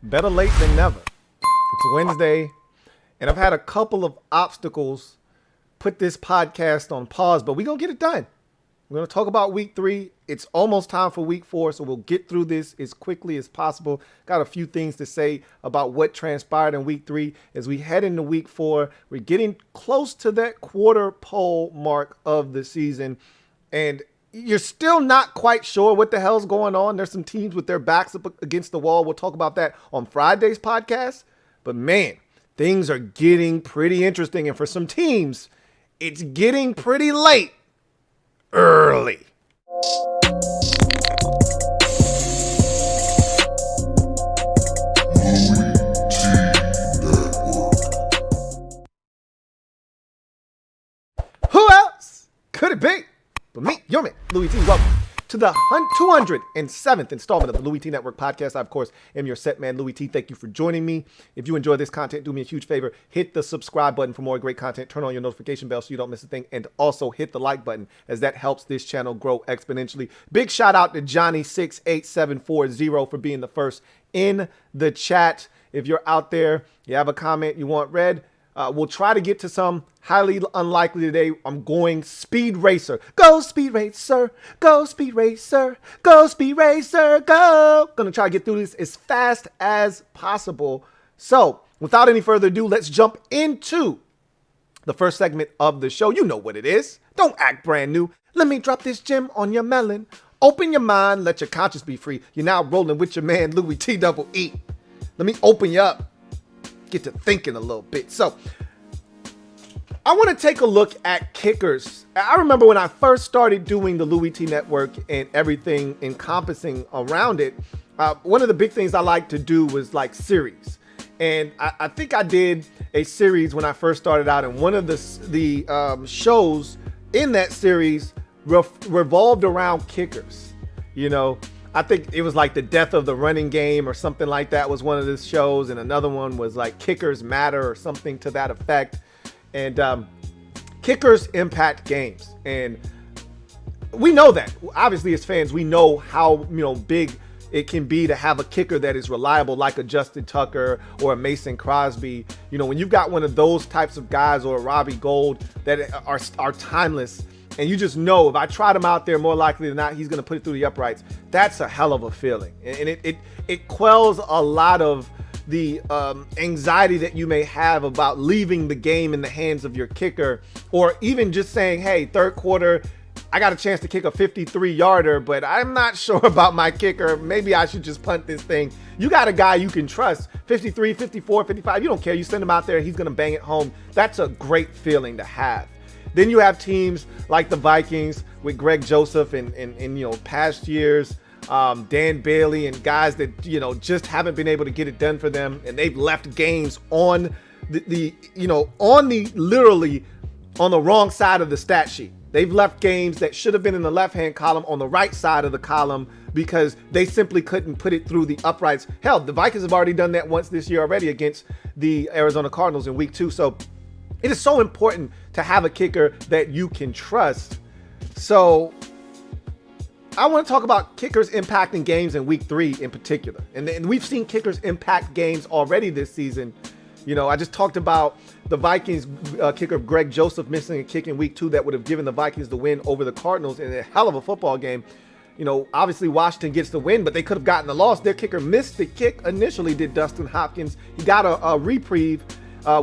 better late than never. It's Wednesday, and I've had a couple of obstacles put this podcast on pause, but we're going to get it done. We're going to talk about week 3. It's almost time for week 4, so we'll get through this as quickly as possible. Got a few things to say about what transpired in week 3 as we head into week 4. We're getting close to that quarter pole mark of the season, and you're still not quite sure what the hell's going on. There's some teams with their backs up against the wall. We'll talk about that on Friday's podcast. But man, things are getting pretty interesting. And for some teams, it's getting pretty late early. Who else could it be but me, your man, Louie T? Welcome to the 207th installment of the Louie T Network podcast. I, of course, am your set man, Louie T. Thank you for joining me. If you enjoy this content, do me a huge favor. Hit the subscribe button for more great content. Turn on your notification bell so you don't miss a thing. And also hit the like button, as that helps this channel grow exponentially. Big shout out to Johnny68740 for being the first in the chat. If you're out there, you have a comment you want read, we'll try to get to some. Highly unlikely today. I'm going Speed Racer. Go Speed Racer. Go Speed Racer. Go Speed Racer. Go. Gonna try to get through this as fast as possible. So without any further ado, let's jump into the first segment of the show. You know what it is. Don't act brand new. Let me drop this gem on your melon. Open your mind. Let your conscience be free. You're now rolling with your man, Louie T double E. Let me open you up. Get to thinking a little bit. So I want to take a look at kickers. I remember when I first started doing the Louie T Network and everything encompassing around it, one of the big things I like to do was like series. And I think I did a series when I first started out, and one of the shows in that series revolved around kickers. You know, I think it was like the death of the running game or something like that was one of the shows, and another one was like Kickers Matter or something to that effect. And kickers impact games, and we know that. Obviously, as fans, we know how big it can be to have a kicker that is reliable, like a Justin Tucker or a Mason Crosby. You know, when you've got one of those types of guys, or a Robbie Gould, that are timeless, and you just know if I trot him out there, more likely than not, he's going to put it through the uprights. That's a hell of a feeling, and it quells a lot of the anxiety that you may have about leaving the game in the hands of your kicker, or even just saying, hey, third quarter, I got a chance to kick a 53-yarder, but I'm not sure about my kicker. Maybe I should just punt this thing. You got a guy you can trust, 53, 54, 55. You don't care. You send him out there, he's going to bang it home. That's a great feeling to have. Then you have teams like the Vikings with Greg Joseph and past years, Dan Bailey and guys that, just haven't been able to get it done for them. And they've left games on literally on the wrong side of the stat sheet. They've left games that should have been in the left-hand column on the right side of the column because they simply couldn't put it through the uprights. Hell, the Vikings have already done that once this year already against the Arizona Cardinals in week 2. So it is so important to have a kicker that you can trust. So I want to talk about kickers impacting games in week 3 in particular. And we've seen kickers impact games already this season. I just talked about the Vikings kicker Greg Joseph missing a kick in week 2 that would have given the Vikings the win over the Cardinals in a hell of a football game. Obviously Washington gets the win, but they could have gotten the loss. Their kicker missed the kick initially, did Dustin Hopkins. He got a reprieve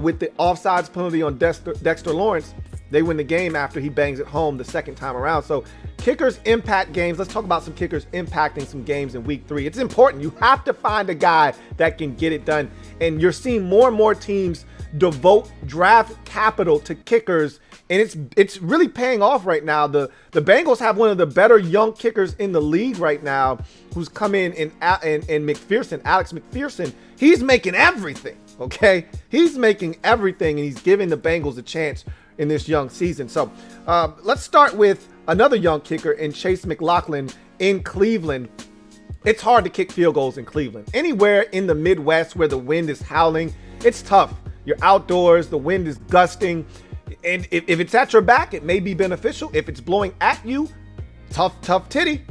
with the offsides penalty on Dexter Lawrence. They win the game after he bangs it home the second time around. So kickers impact games. Let's talk about some kickers impacting some games in week 3. It's important. You have to find a guy that can get it done. And you're seeing more and more teams devote draft capital to kickers, and it's really paying off right now. The Bengals have one of the better young kickers in the league right now, who's come in McPherson, Alex McPherson. He's making everything, okay? He's making everything, and he's giving the Bengals a chance in this young season. So let's start with another young kicker in Chase McLaughlin in Cleveland. It's hard to kick field goals in Cleveland. Anywhere in the Midwest where the wind is howling, it's tough. You're outdoors, the wind is gusting, and if it's at your back, it may be beneficial. If it's blowing at you, tough titty.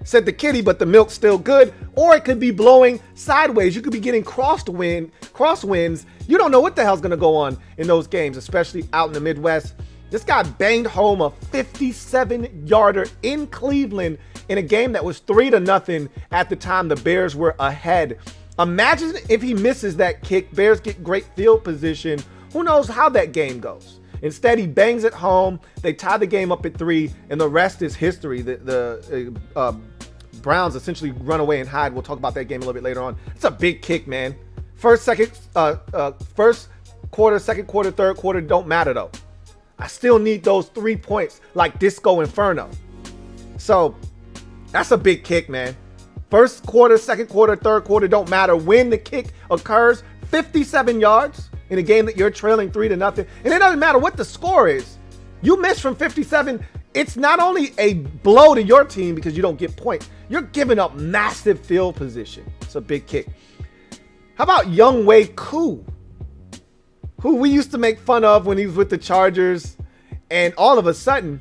said the kitty, but the milk's still good. Or it could be blowing sideways. You could be getting crosswinds. You don't know what the hell's going to go on in those games, especially out in the Midwest. This guy banged home a 57-yarder in Cleveland in a game that was 3-0 at the time the Bears were ahead. Imagine if he misses that kick. Bears get great field position. Who knows how that game goes? Instead, he bangs it home. They tie the game up at 3, and the rest is history. The Browns essentially run away and hide. We'll talk about that game a little bit later on. It's a big kick, man. First quarter, second quarter, third quarter don't matter though. I still need those 3 points like Disco Inferno. So that's a big kick, man. First quarter, second quarter, third quarter don't matter. When the kick occurs, 57 yards in a game that you're trailing 3-0. And it doesn't matter what the score is. You miss from 57. It's not only a blow to your team because you don't get points. You're giving up massive field position. It's a big kick. How about Younghoe Koo, who we used to make fun of when he was with the Chargers, and all of a sudden,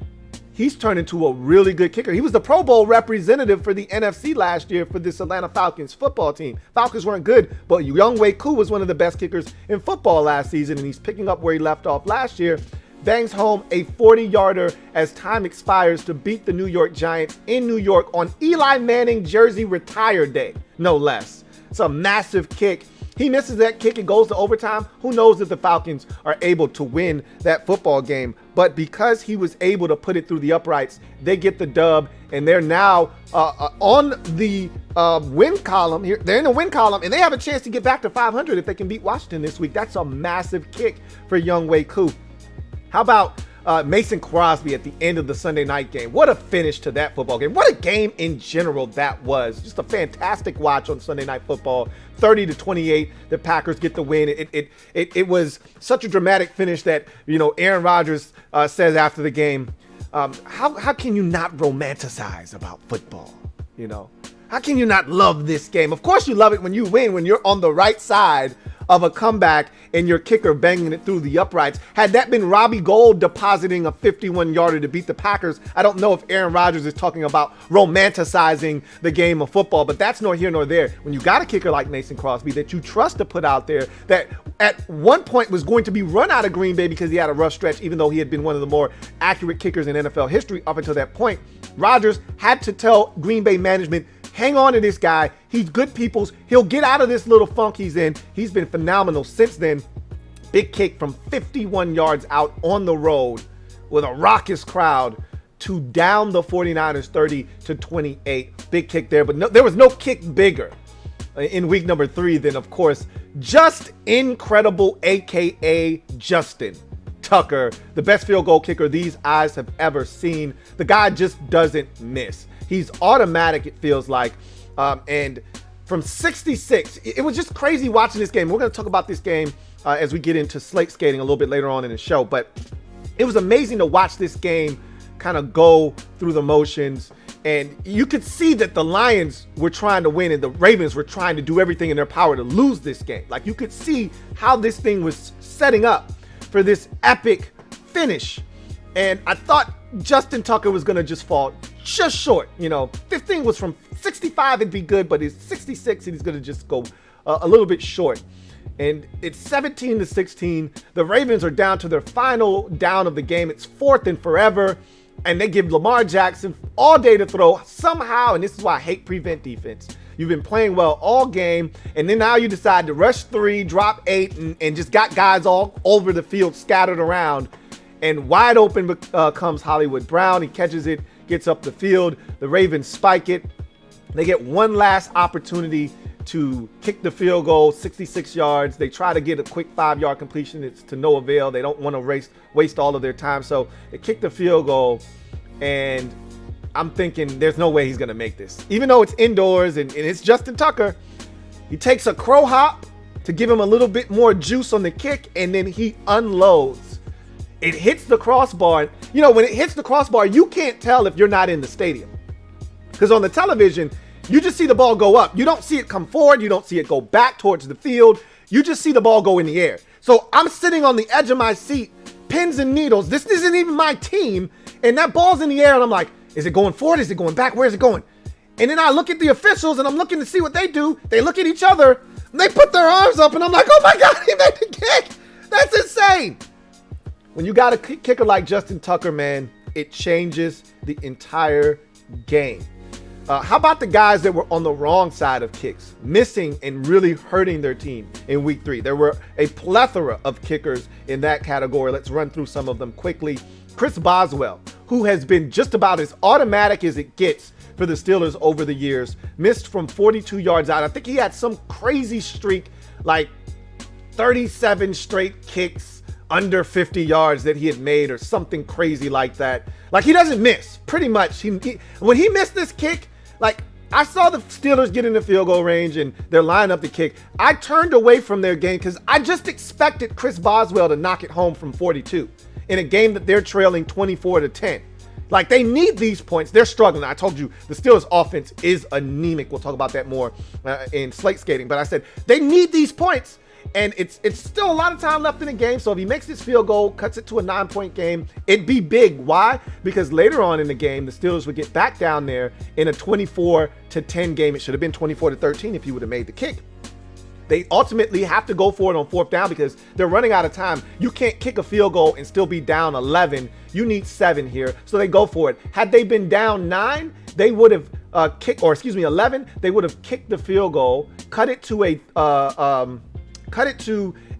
he's turned into a really good kicker. He was the Pro Bowl representative for the NFC last year for this Atlanta Falcons football team. Falcons weren't good, but Younghoe Koo was one of the best kickers in football last season, and he's picking up where he left off last year. Bangs home a 40-yarder as time expires to beat the New York Giants in New York on Eli Manning jersey retire day, no less. It's a massive kick. He misses that kick and goes to overtime. Who knows if the Falcons are able to win that football game? But because he was able to put it through the uprights, they get the dub, and they're now on the win column here. They're in the win column, and they have a chance to get back to 500 if they can beat Washington this week. That's a massive kick for Younghoe Koo. How about Mason Crosby at the end of the Sunday night game? What a finish to that football game. What a game in general that was. Just a fantastic watch on Sunday Night Football. 30-28, the Packers get the win. It was such a dramatic finish that, Aaron Rodgers says after the game, how can you not romanticize about football? How can you not love this game? Of course you love it when you win, when you're on the right side of a comeback and your kicker banging it through the uprights. Had that been Robbie Gould depositing a 51-yarder to beat the Packers, I don't know if Aaron Rodgers is talking about romanticizing the game of football, but that's nor here nor there. When you got a kicker like Mason Crosby that you trust to put out there, that at one point was going to be run out of Green Bay because he had a rough stretch, even though he had been one of the more accurate kickers in NFL history up until that point, Rodgers had to tell Green Bay management, hang on to this guy. He's good people's. He'll get out of this little funk he's in. He's been phenomenal since then. Big kick from 51 yards out on the road with a raucous crowd to down the 49ers 30-28. Big kick there, but there was no kick bigger in week number 3 than, of course, just incredible, a.k.a. Justin Tucker, the best field goal kicker these eyes have ever seen. The guy just doesn't miss. He's automatic, it feels like. And from 66, it was just crazy watching this game. We're going to talk about this game as we get into Slate Skating a little bit later on in the show. But it was amazing to watch this game kind of go through the motions. And you could see that the Lions were trying to win and the Ravens were trying to do everything in their power to lose this game. Like, you could see how this thing was setting up for this epic finish. And I thought Justin Tucker was going to just fall just short. 15 was from 65, it'd be good, but it's 66 and he's going to just go a little bit short. And it's 17-16. The Ravens are down to their final down of the game. It's 4th and forever. And they give Lamar Jackson all day to throw somehow. And this is why I hate prevent defense. You've been playing well all game. And then now you decide to rush 3, drop 8, and just got guys all over the field scattered around. And wide open comes Hollywood Brown. He catches it, gets up the field. The Ravens spike it. They get one last opportunity to kick the field goal, 66 yards. They try to get a quick 5-yard completion. It's to no avail. They don't want to waste all of their time. So they kick the field goal, and I'm thinking there's no way he's going to make this. Even though it's indoors and it's Justin Tucker, he takes a crow hop to give him a little bit more juice on the kick, and then he unloads. It hits the crossbar. When it hits the crossbar, you can't tell if you're not in the stadium. Because on the television, you just see the ball go up. You don't see it come forward. You don't see it go back towards the field. You just see the ball go in the air. So I'm sitting on the edge of my seat, pins and needles. This isn't even my team. And that ball's in the air. And I'm like, is it going forward? Is it going back? Where's it going? And then I look at the officials and I'm looking to see what they do. They look at each other and they put their arms up and I'm like, oh my God, he made the kick. That's insane. When you got a kicker like Justin Tucker, man, it changes the entire game. How about the guys that were on the wrong side of kicks, missing and really hurting their team in week 3? There were a plethora of kickers in that category. Let's run through some of them quickly. Chris Boswell, who has been just about as automatic as it gets for the Steelers over the years, missed from 42 yards out. I think he had some crazy streak, like 37 straight kicks under 50 yards that he had made or something crazy like that. Like, he doesn't miss, pretty much. When he missed this kick, like, I saw the Steelers get in the field goal range and they're lining up the kick. I turned away from their game because I just expected Chris Boswell to knock it home from 42 in a game that they're trailing 24-10. Like, they need these points. They're struggling. I told you the Steelers offense is anemic. We'll talk about that more in Slate Skatin. But I said they need these points. And it's still a lot of time left in the game. So if he makes this field goal, cuts it to a 9-point game, it'd be big. Why? Because later on in the game, the Steelers would get back down there in a 24-10 game. It should have been 24-13 if he would have made the kick. They ultimately have to go for it on 4th down because they're running out of time. You can't kick a field goal and still be down 11. You need 7 here. So they go for it. Had they been down 9, they would have 11. They would have kicked the field goal, cut it to a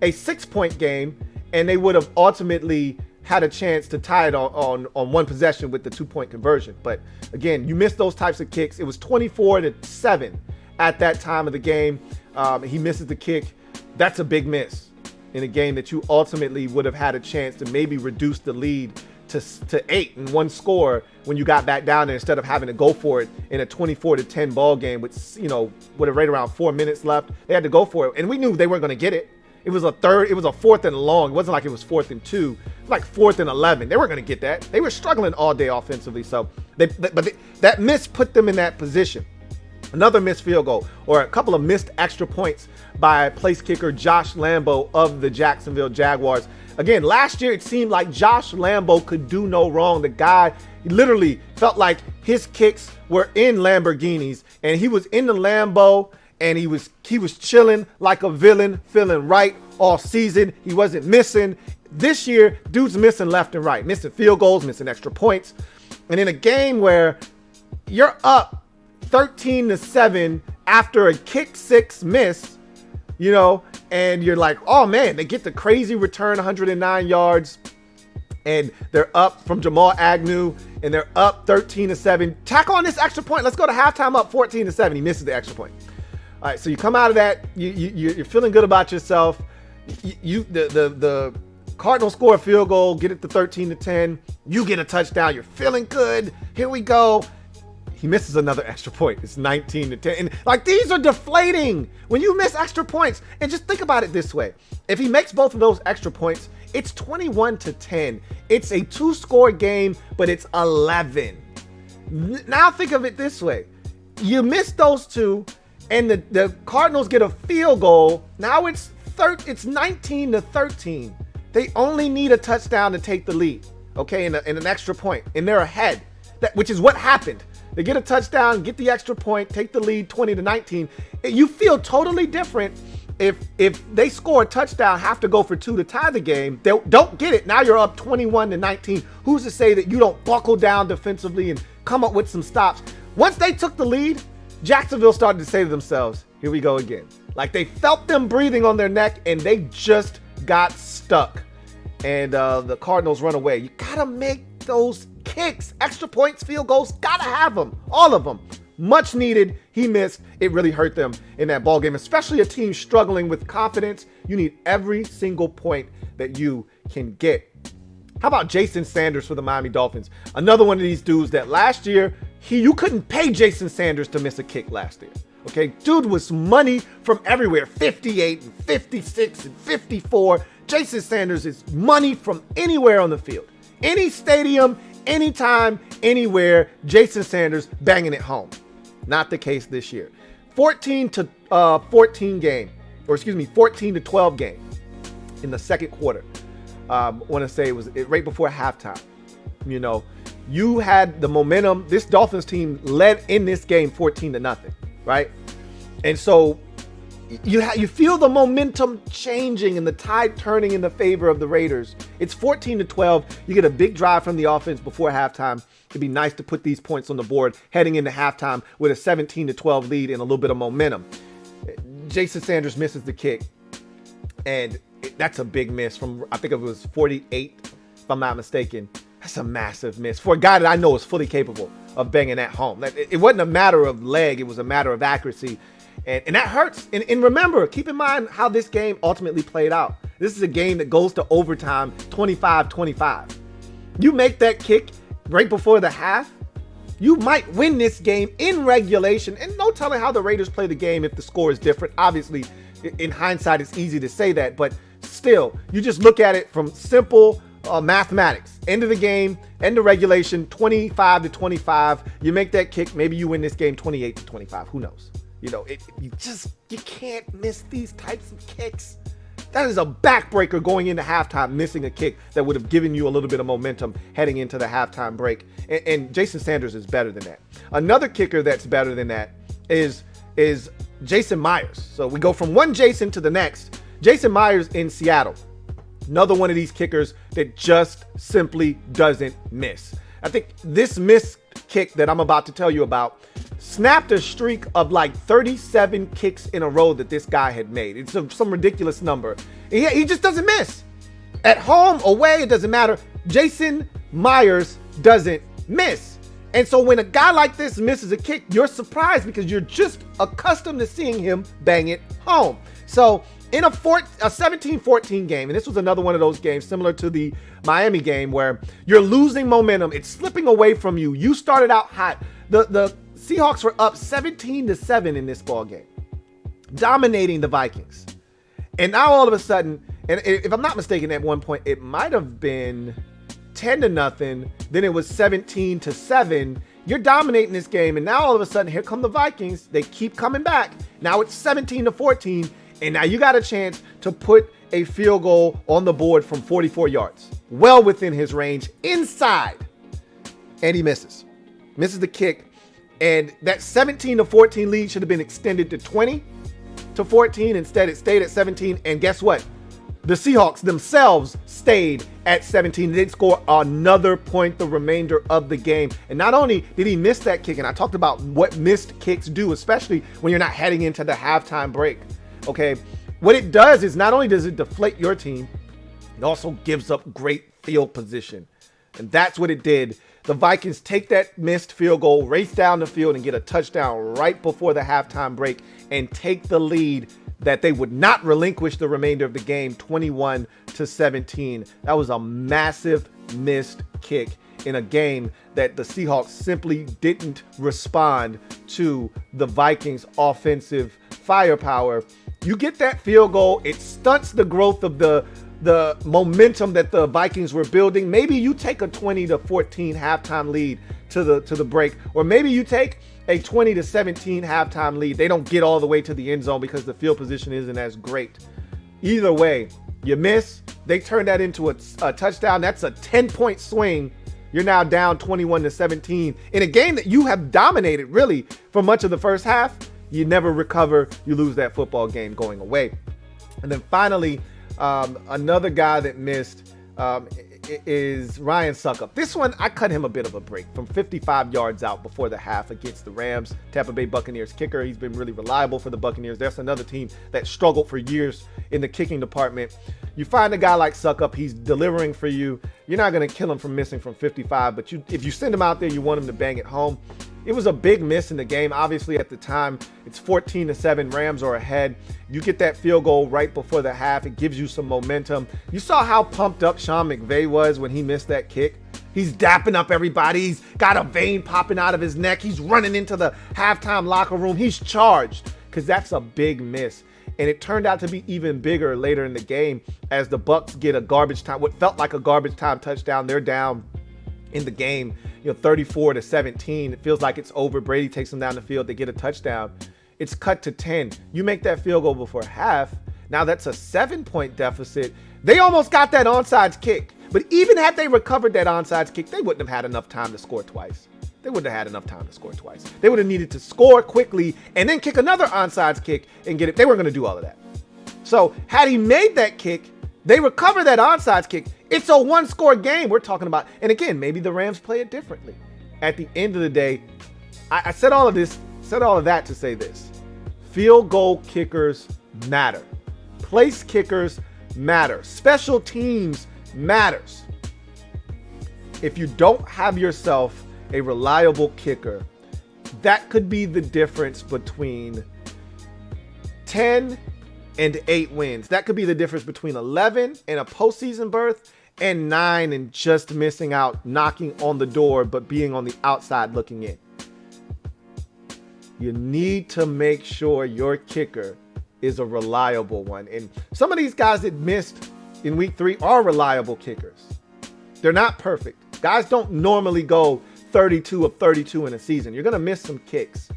6-point game, and they would have ultimately had a chance to tie it on one possession with the 2-point conversion. But again, you missed those types of kicks. It was 24-7 at that time of the game. He misses the kick. That's a big miss in a game that you ultimately would have had a chance to maybe reduce the lead to 8 in one score when you got back down there instead of having to go for it in a 24-10 ball game with, with right around 4 minutes left. They had to go for it, and we knew they weren't going to get it. It was a 4th and long. It wasn't like it was 4th and 2. It was like 4th and 11. They weren't going to get that. They were struggling all day offensively, so that miss put them in that position. Another missed field goal, or a couple of missed extra points by place kicker Josh Lambo of the Jacksonville Jaguars. Again, last year it seemed like Josh Lambo could do no wrong. The guy literally felt like his kicks were in Lamborghinis, and he was in the Lambo, and he was chilling like a villain, feeling right all season. He wasn't missing. This year, dude's missing left and right, missing field goals, missing extra points. And in a game where you're up 13-7 after a kick 6 miss, and you're like, oh man, they get the crazy return, 109 yards, and they're up from Jamal Agnew, and they're up 13-7. Tack on this extra point. Let's go to halftime up 14-7. He misses the extra point. All right, so you come out of that, you're feeling good about yourself. The Cardinals score a field goal, get it to 13-10. You get a touchdown. You're feeling good. Here we go. He misses another extra point. It's 19-10. And like, these are deflating when you miss extra points. And just think about it this way. If he makes both of those extra points, it's 21-10. It's a 2-score game, but it's 11. Now think of it this way. You miss those 2, and the Cardinals get a field goal. Now it's 19-13. They only need a touchdown to take the lead, okay, and an extra point, and they're ahead, which is what happened. They get a touchdown, get the extra point, take the lead 20-19. You feel totally different if they score a touchdown, have to go for 2 to tie the game. They don't get it. Now you're up 21-19. Who's to say that you don't buckle down defensively and come up with some stops? Once they took the lead, Jacksonville started to say to themselves, here we go again. Like, they felt them breathing on their neck, and they just got stuck. And the Cardinals run away. You got to make those kicks, extra points, field goals, gotta have them, all of them. Much needed. He missed. It really hurt them in that ball game, especially a team struggling with confidence. You need every single point that you can get. How about Jason Sanders for the Miami Dolphins? Another one of these dudes that last year, you couldn't pay Jason Sanders to miss a kick last year. Okay, dude was money from everywhere, 58 and 56 and 54. Jason Sanders is money from anywhere on the field. Any stadium, anytime, anywhere, Jason Sanders banging it home. Not the case this year. 14-12 game in the second quarter. I want to say it was right before halftime. you had the momentum. This Dolphins team led in this game 14-0, right? And so you feel the momentum changing and the tide turning in the favor of the Raiders. It's 14-12. You get a big drive from the offense before halftime. It'd be nice to put these points on the board heading into halftime with a 17-12 lead and a little bit of momentum. Jason Sanders misses the kick, and that's a big miss from, I think it was 48, if I'm not mistaken. That's a massive miss for a guy that I know is fully capable of banging that home. It wasn't a matter of leg. It was a matter of accuracy. And that hurts. And remember, keep in mind how this game ultimately played out. This is a game that goes to overtime 25-25. You make that kick right before the half, you might win this game in regulation. And no telling how the Raiders play the game if the score is different. Obviously, in hindsight, it's easy to say that. But still, you just look at it from simple mathematics. End of the game, end of regulation, 25-25. You make that kick, maybe you win this game 28-25. Who knows? You know, you can't miss these types of kicks. That is a backbreaker going into halftime, missing a kick that would have given you a little bit of momentum heading into the halftime break. And Jason Sanders is better than that. Another kicker that's better than that is Jason Myers. So we go from one Jason to the next. Jason Myers in Seattle. Another one of these kickers that just simply doesn't miss. I think this missed kick that I'm about to tell you about snapped a streak of like 37 kicks in a row that this guy had made. It's some ridiculous number. He just doesn't miss. At home, away, it doesn't matter. Jason Myers doesn't miss. And so when a guy like this misses a kick, you're surprised because you're just accustomed to seeing him bang it home. So in a 17-14 game, and this was another one of those games similar to the Miami game where you're losing momentum. It's slipping away from you. You started out hot. The Seahawks were up 17-7 in this ball game, dominating the Vikings. And now all of a sudden, and if I'm not mistaken, at one point, it might have been 10-0. Then it was 17-7. You're dominating this game. And now all of a sudden, here come the Vikings. They keep coming back. Now it's 17-14. And now you got a chance to put a field goal on the board from 44 yards, well within his range, inside. And he misses the kick. And that 17-14 lead should have been extended to 20-14. Instead, it stayed at 17. And guess what? The Seahawks themselves stayed at 17. They didn't score another point the remainder of the game. And not only did he miss that kick, and I talked about what missed kicks do, especially when you're not heading into the halftime break. Okay, what it does is not only does it deflate your team, it also gives up great field position. And that's what it did. The Vikings take that missed field goal, race down the field, and get a touchdown right before the halftime break and take the lead that they would not relinquish the remainder of the game, 21-17. That was a massive missed kick in a game that the Seahawks simply didn't respond to the Vikings' offensive firepower. You get that field goal, it stunts the growth of the momentum that the Vikings were building. Maybe you take a 20-14 halftime lead to the break, or maybe you take a 20-17 halftime lead. They don't get all the way to the end zone because the field position isn't as great. Either way, you miss, they turn that into a touchdown. That's a 10-point swing. You're now down 21-17 in a game that you have dominated really for much of the first half. You never recover. You lose that football game going away. And then finally, another guy that missed is Ryan Suckup. This one, I cut him a bit of a break from 55 yards out before the half against the Rams, Tampa Bay Buccaneers kicker. He's been really reliable for the Buccaneers. That's another team that struggled for years in the kicking department. You find a guy like Suckup, he's delivering for you. You're not going to kill him from missing from 55, but if you send him out there, you want him to bang it home. It was a big miss in the game. Obviously, at the time, it's 14-7. Rams are ahead. You get that field goal right before the half. It gives you some momentum. You saw how pumped up Sean McVay was when he missed that kick. He's dapping up everybody. He's got a vein popping out of his neck. He's running into the halftime locker room. He's charged because that's a big miss. And it turned out to be even bigger later in the game as the Bucs get a garbage time, what felt like a garbage time touchdown. They're down in the game, 34-17. It feels like it's over. Brady takes them down the field. They get a touchdown. It's cut to 10. You make that field goal before half. Now that's a 7-point deficit. They almost got that onside kick But even had they recovered that onside kick, they wouldn't have had enough time to score twice. They wouldn't have had enough time to score twice. They would have needed to score quickly and then kick another onside kick and get it. They weren't going to do all of that. So had he made that kick, they recover that onside kick. It's a one-score game we're talking about. And again, maybe the Rams play it differently. At the end of the day, I said all of that to say this. Field goal kickers matter. Place kickers matter. Special teams matters. If you don't have yourself a reliable kicker, that could be the difference between 10 and 8 wins. That could be the difference between 11 and a postseason berth and 9 and just missing out, knocking on the door, but being on the outside looking in. You need to make sure your kicker is a reliable one. And some of these guys that missed in week 3 are reliable kickers. They're not perfect. Guys don't normally go 32 of 32 in a season. You're going to miss some kicks.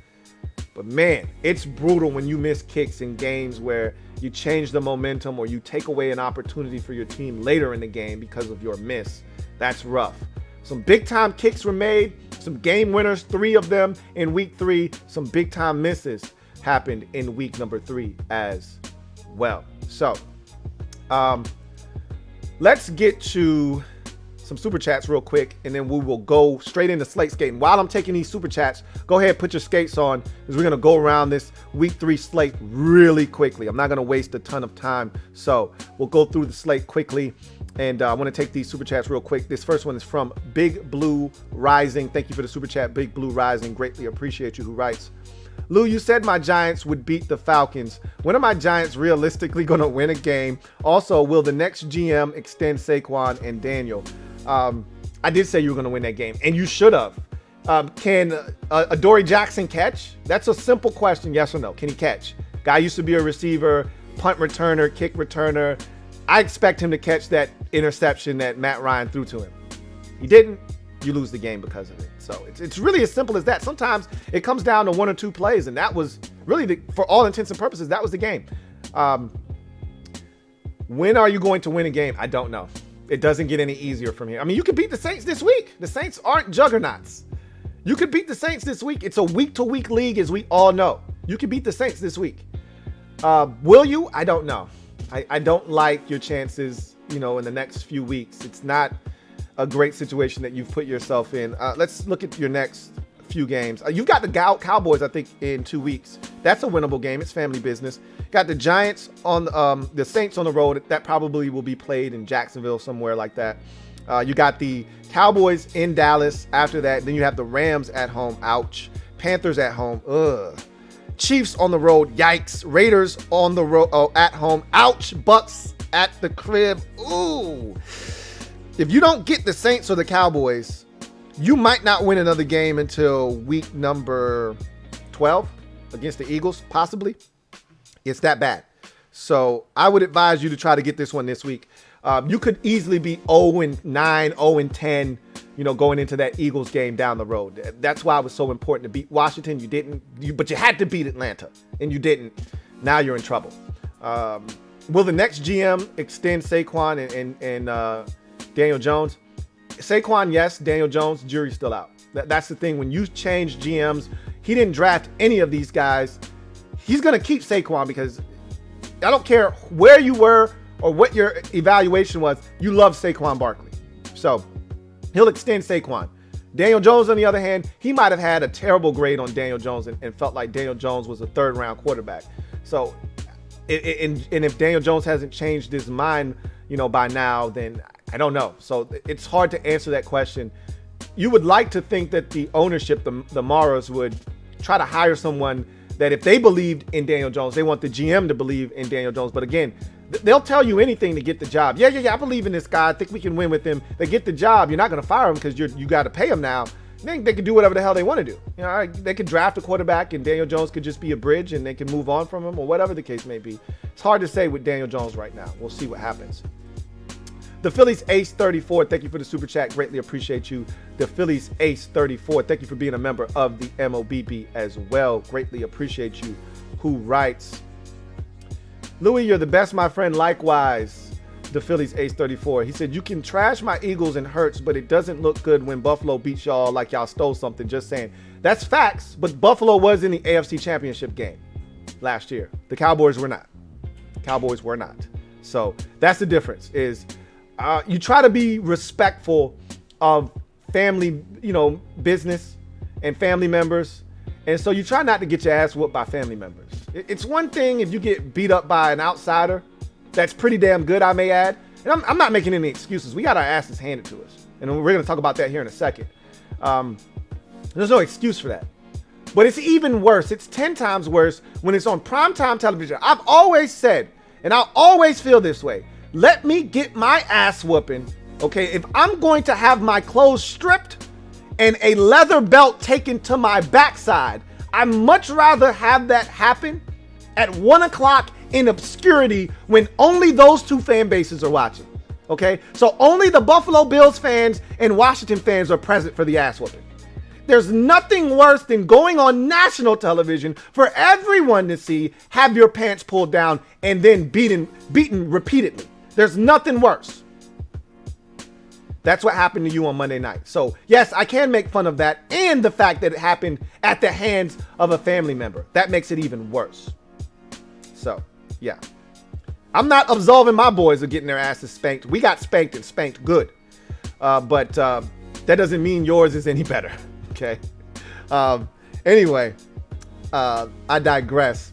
But man, it's brutal when you miss kicks in games where you change the momentum or you take away an opportunity for your team later in the game because of your miss. That's rough. Some big time kicks were made, some game winners, 3 of them in week 3. Some big time misses happened in week number 3 as well. So let's get to some super chats real quick, and then we will go straight into Slate Skatin. While I'm taking these super chats, go ahead, put your skates on, because we're going to go around this week 3 slate really quickly. I'm not going to waste a ton of time, so we'll go through the slate quickly. And I want to take these super chats real quick. This first one is from Big Blue Rising. Thank you for the super chat, Big Blue Rising. Greatly appreciate you. Who writes, Lou, you said my Giants would beat the Falcons. When are my Giants realistically going to win a game? Also, will the next GM extend Saquon and Daniel? I did say you were going to win that game, and you should have. Can Adoree Jackson catch? That's a simple question, yes or no. Can he catch? Guy used to be a receiver, punt returner, kick returner. I expect him to catch that interception that Matt Ryan threw to him. He didn't. You lose the game because of it. So it's really as simple as that. Sometimes it comes down to 1 or 2 plays, and that was really, for all intents and purposes, that was the game. When are you going to win a game? I don't know. It doesn't get any easier from here. I mean, you could beat the Saints this week. The Saints aren't juggernauts. You could beat the Saints this week. It's a week-to-week league, as we all know. You could beat the Saints this week. Will you? I don't know. I don't like your chances, in the next few weeks. It's not a great situation that you've put yourself in. Let's look at your next few games. You've got the Cowboys, I think, in 2 weeks. That's a winnable game. It's family business. Got the Giants on the Saints on the road. That probably will be played in Jacksonville, somewhere like that. You got the Cowboys in Dallas after that. Then you have the Rams at home. Ouch. Panthers at home. Ugh. Chiefs on the road. Yikes. Raiders on the road. Oh, at home. Ouch. Bucks at the crib. Ooh. If you don't get the Saints or the Cowboys, you might not win another game until week number 12 against the Eagles, possibly. It's that bad. So I would advise you to try to get this one this week. You could easily be 0-9, 0-10, going into that Eagles game down the road. That's why it was so important to beat Washington. You didn't, but you had to beat Atlanta, and you didn't. Now you're in trouble. Will the next GM extend Saquon and Daniel Jones? Saquon, yes. Daniel Jones, jury's still out. That's the thing. When you change GMs, he didn't draft any of these guys. He's going to keep Saquon because I don't care where you were or what your evaluation was. You love Saquon Barkley. So he'll extend Saquon. Daniel Jones, on the other hand, he might have had a terrible grade on Daniel Jones and felt like Daniel Jones was a 3rd-round quarterback. So, and if Daniel Jones hasn't changed his mind, by now, then I don't know. So it's hard to answer that question. You would like to think that the ownership, the Maras, would try to hire someone that if they believed in Daniel Jones, they want the GM to believe in Daniel Jones. But again, they'll tell you anything to get the job. Yeah, I believe in this guy. I think we can win with him. They get the job. You're not going to fire him because you got to pay him now. Then they can do whatever the hell they want to do. They could draft a quarterback and Daniel Jones could just be a bridge and they can move on from him or whatever the case may be. It's hard to say with Daniel Jones right now. We'll see what happens. The Phillies Ace 34, thank you for the super chat. Greatly appreciate you. The Phillies Ace 34, thank you for being a member of the MOBB as well. Greatly appreciate you. Who writes, Louie, you're the best, my friend. Likewise. the Phillies ace 34. He said, you can trash my Eagles and Hurts, but it doesn't look good when Buffalo beats y'all like y'all stole something. Just saying. That's facts, but Buffalo was in the AFC Championship game last year. The Cowboys were not. Cowboys were not. So that's the difference is you try to be respectful of family, business and family members. And so you try not to get your ass whooped by family members. It's one thing if you get beat up by an outsider. That's pretty damn good, I may add. And I'm not making any excuses. We got our asses handed to us. And we're going to talk about that here in a second. There's no excuse for that. But it's even worse. It's 10 times worse when it's on primetime television. I've always said, and I'll always feel this way, let me get my ass whooping, okay? If I'm going to have my clothes stripped and a leather belt taken to my backside, I'd much rather have that happen at 1 o'clock in obscurity when only those two fan bases are watching, okay? So only the Buffalo Bills fans and Washington fans are present for the ass whooping. There's nothing worse than going on national television for everyone to see, have your pants pulled down, and then beaten repeatedly. There's nothing worse. That's what happened to you on Monday night. So yes, I can make fun of that and the fact that it happened at the hands of a family member. That makes it even worse. So yeah, I'm not absolving my boys of getting their asses spanked. We got spanked and spanked good. But that doesn't mean yours is any better. Okay. Anyway, I digress.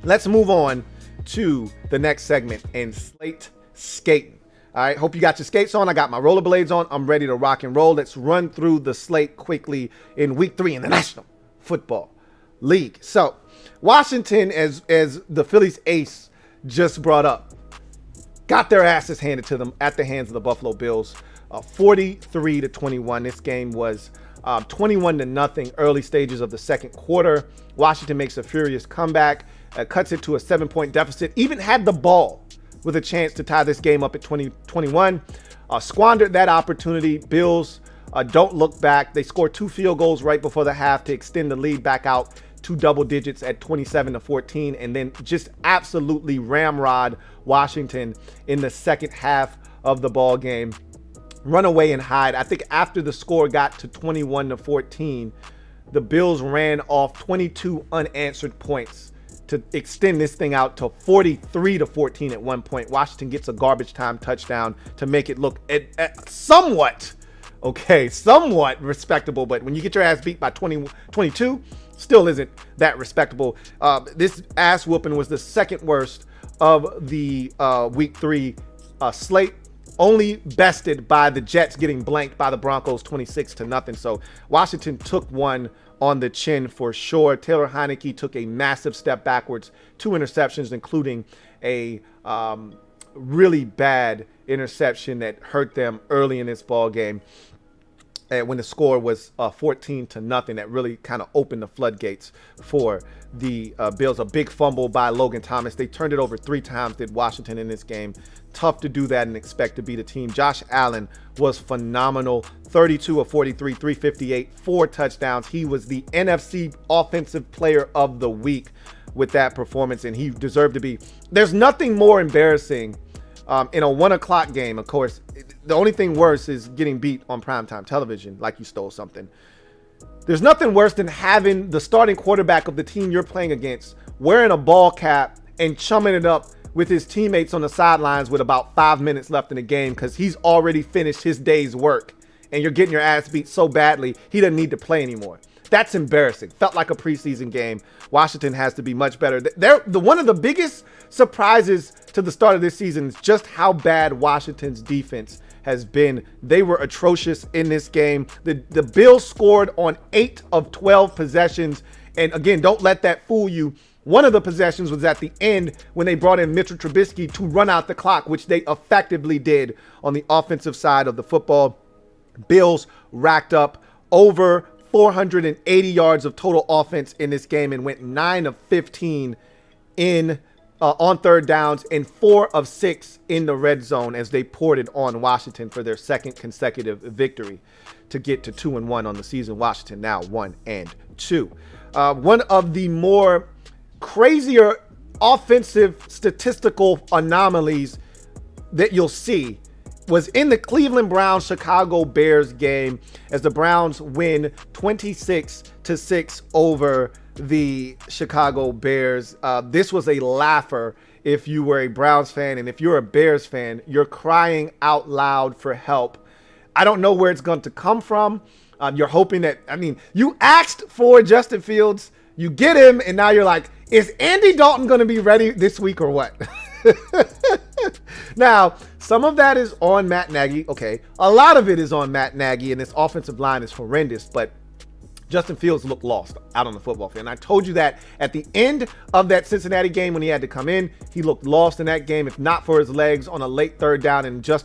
Let's move on to the next segment in Slate Skatin. All right. Hope you got your skates on. I got my rollerblades on. I'm ready to rock and roll. Let's run through the slate quickly in week 3 in the National Football League. So Washington, as the Phillies ace just brought up, got their asses handed to them at the hands of the Buffalo Bills, 43-21. This game was 21-0 early stages of the second quarter. Washington makes a furious comeback, cuts it to a 7-point deficit, even had the ball with a chance to tie this game up at 20-21. Squandered that opportunity. Bills don't look back. They scored 2 field goals right before the half to extend the lead back out to double digits at 27-14, and then just absolutely ramrod Washington in the second half of the ball game. Run away and hide. I think after the score got to 21-14, the Bills ran off 22 unanswered points to extend this thing out to 43-14 at one point. Washington gets a garbage time touchdown to make it look somewhat respectable. But when you get your ass beat by 22, still isn't that respectable. This ass whooping was the second worst of the week 3 slate. Only bested by the Jets getting blanked by the Broncos 26-0. So Washington took one on the chin for sure. Taylor Heineke took a massive step backwards, 2 interceptions, including a really bad interception that hurt them early in this ball game. And when the score was 14-0, that really kind of opened the floodgates for the Bills. A big fumble by Logan Thomas. They turned it over 3 times, did Washington, in this game. Tough to do that and expect to beat a team. Josh Allen was phenomenal. 32 of 43, 358, 4 touchdowns. He was the NFC Offensive Player of the Week with that performance, and he deserved to be. There's nothing more embarrassing in a 1 o'clock game. Of course, the only thing worse is getting beat on primetime television like you stole something. There's nothing worse than having the starting quarterback of the team you're playing against wearing a ball cap and chumming it up with his teammates on the sidelines with about 5 minutes left in the game because he's already finished his day's work, and you're getting your ass beat so badly he doesn't need to play anymore. That's embarrassing. Felt like a preseason game. Washington has to be much better. One of the biggest surprises to the start of this season is just how bad Washington's defense has been. They were atrocious in this game. The Bills scored on 8 of 12 possessions. And again, don't let that fool you. One of the possessions was at the end when they brought in Mitchell Trubisky to run out the clock, which they effectively did on the offensive side of the football. Bills racked up over 480 yards of total offense in this game and went 9 of 15 on third downs and 4 of 6 in the red zone as they poured it on Washington for their second consecutive victory to get to 2-1 on the season. Washington now 1-2. One of the more crazier offensive statistical anomalies that you'll see was in the Cleveland Browns Chicago Bears game, as the Browns win 26-6 over the Chicago Bears. This was a laugher if you were a Browns fan, and if you're a Bears fan, you're crying out loud for help. I don't know where it's going to come from. You're hoping that, you asked for Justin Fields, you get him, and now you're like, is Andy Dalton going to be ready this week or what? Now, some of that is on Matt Nagy. Okay, a lot of it is on Matt Nagy, and this offensive line is horrendous, but Justin Fields looked lost out on the football field. And I told you that at the end of that Cincinnati game when he had to come in, he looked lost in that game, if not for his legs on a late third down and Joe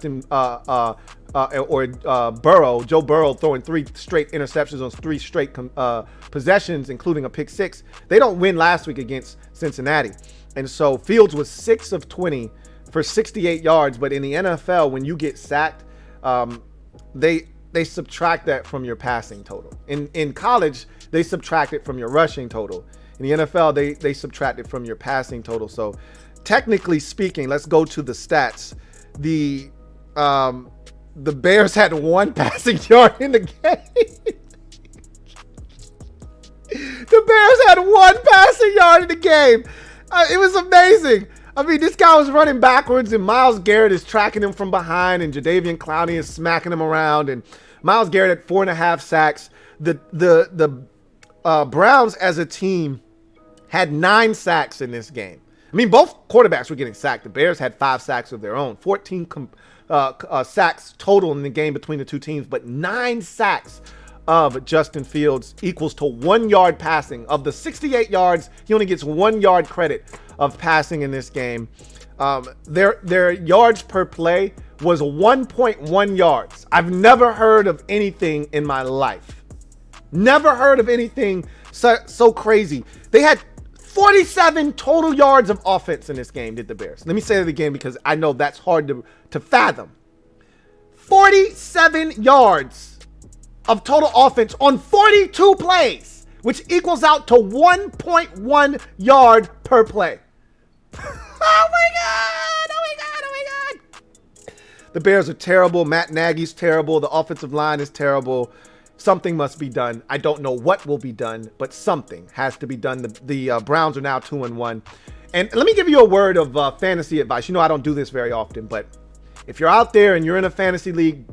Burrow throwing 3 straight interceptions on 3 straight possessions, including a pick 6. They don't win last week against Cincinnati. And so Fields was 6 of 20 for 68 yards. But in the NFL, when you get sacked, they subtract that from your passing total. In college, they subtract it from your rushing total. In the NFL, they subtract it from your passing total. So technically speaking, let's go to the stats. The Bears had 1 passing yard in the game. The Bears had 1 passing yard in the game. It was amazing. This guy was running backwards, and Myles Garrett is tracking him from behind, and Jadeveon Clowney is smacking him around, and Myles Garrett at 4.5 sacks. The Browns as a team had 9 sacks in this game. Both quarterbacks were getting sacked. The Bears had 5 sacks of their own, 14 sacks total in the game between the two teams, but 9 sacks of Justin Fields equals to 1 yard passing. Of the 68 yards, he only gets 1 yard credit of passing in this game. Their yards per play was 1.1 yards. I've never heard of anything in my life. Never heard of anything so crazy. They had 47 total yards of offense in this game, did the Bears. Let me say it again because I know that's hard to fathom. 47 yards of total offense on 42 plays, which equals out to 1.1 yard per play. Oh my God. The Bears are terrible. Matt Nagy's terrible. The offensive line is terrible. Something must be done. I don't know what will be done, but something has to be done. The Browns are now 2-1. And let me give you a word of fantasy advice. I don't do this very often, but if you're out there and you're in a fantasy league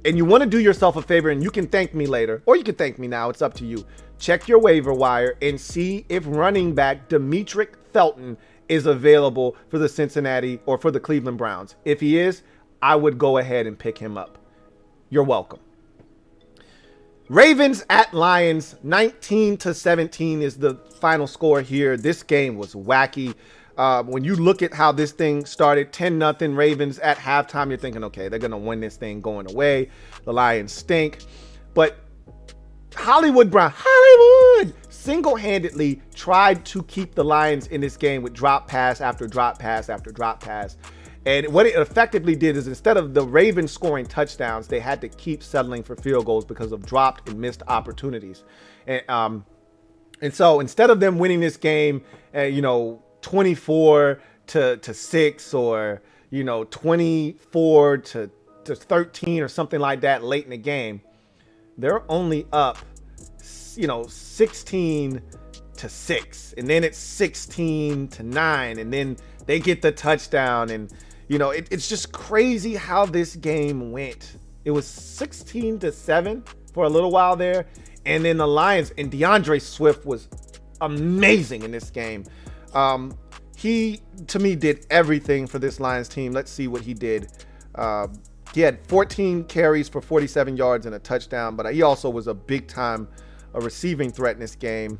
and you want to do yourself a favor, and you can thank me later, or you can thank me now, it's up to you. Check your waiver wire and see if running back Demetric Felton is available for the Cincinnati or for the Cleveland Browns. If he is, I would go ahead and pick him up. You're welcome. Ravens at Lions, 19-17 is the final score here. This game was wacky. When you look at how this thing started, 10-0 Ravens at halftime, you're thinking, okay, they're going to win this thing going away. The Lions stink. But Hollywood Brown, single-handedly tried to keep the Lions in this game with drop pass after drop pass after drop pass. And what it effectively did is, instead of the Ravens scoring touchdowns, they had to keep settling for field goals because of dropped and missed opportunities. And so instead of them winning this game, 24-6 or 24-13 or something like that late in the game, they're only up 16-6, and then it's 16-9, and then they get the touchdown. And it's just crazy how this game went. It was 16-7 for a little while there, and then the Lions, and DeAndre Swift was amazing in this game. He, to me, did everything for this Lions team. Let's see what he did. He had 14 carries for 47 yards and a touchdown, but he also was a big-time receiving threat in this game.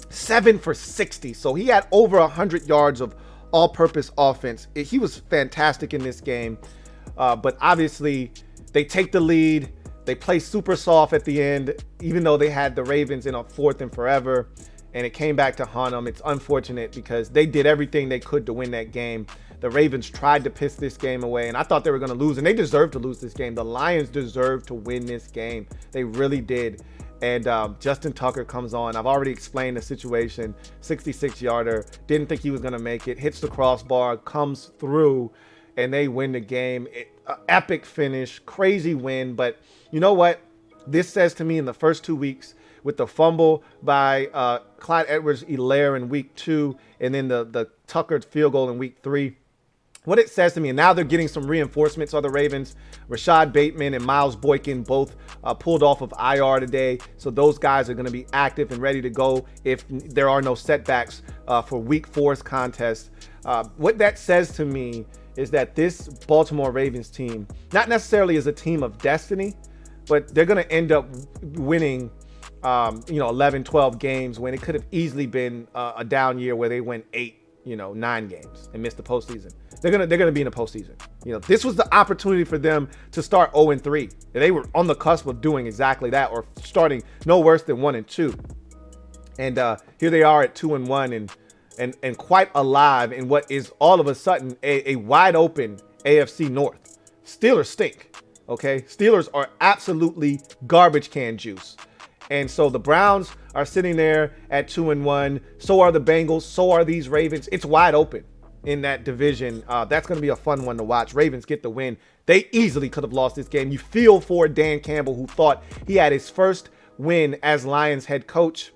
7 for 60, so he had over 100 yards of all-purpose offense. He was fantastic in this game, but obviously they take the lead. They play super soft at the end, even though they had the Ravens in a 4th and forever, and it came back to haunt them. It's unfortunate because they did everything they could to win that game. The Ravens tried to piss this game away, and I thought they were going to lose, and they deserved to lose this game. The Lions deserved to win this game. They really did. And Justin Tucker comes on. I've already explained the situation. 66-yarder. Didn't think he was going to make it. Hits the crossbar. Comes through. and they win the game. Epic finish, crazy win. But you know what? This says to me in the first 2 weeks, with the fumble by Clyde Edwards-Helaire in week 2, and then the Tucker field goal in week 3. What it says to me, and now they're getting some reinforcements on the Ravens. Rashad Bateman and Miles Boykin both pulled off of IR today. So those guys are going to be active and ready to go if there are no setbacks for week 4's contest. What that says to me is that this Baltimore Ravens team, not necessarily is a team of destiny, but they're going to end up winning 11, 12 games when it could have easily been a down year where they went 9 games and missed the postseason. They're gonna be in the postseason. This was the opportunity for them to start 0-3. They were on the cusp of doing exactly that, or starting no worse than 1-2. And here they are at 2-1 and quite alive in what is all of a sudden a wide open AFC North. Steelers stink. Okay, Steelers are absolutely garbage can juice. And so the Browns are sitting there at 2-1. So are the Bengals. So are these Ravens. It's wide open in that division. That's going to be a fun one to watch. Ravens get the win. They easily could have lost this game. You feel for Dan Campbell, who thought he had his first win as Lions head coach.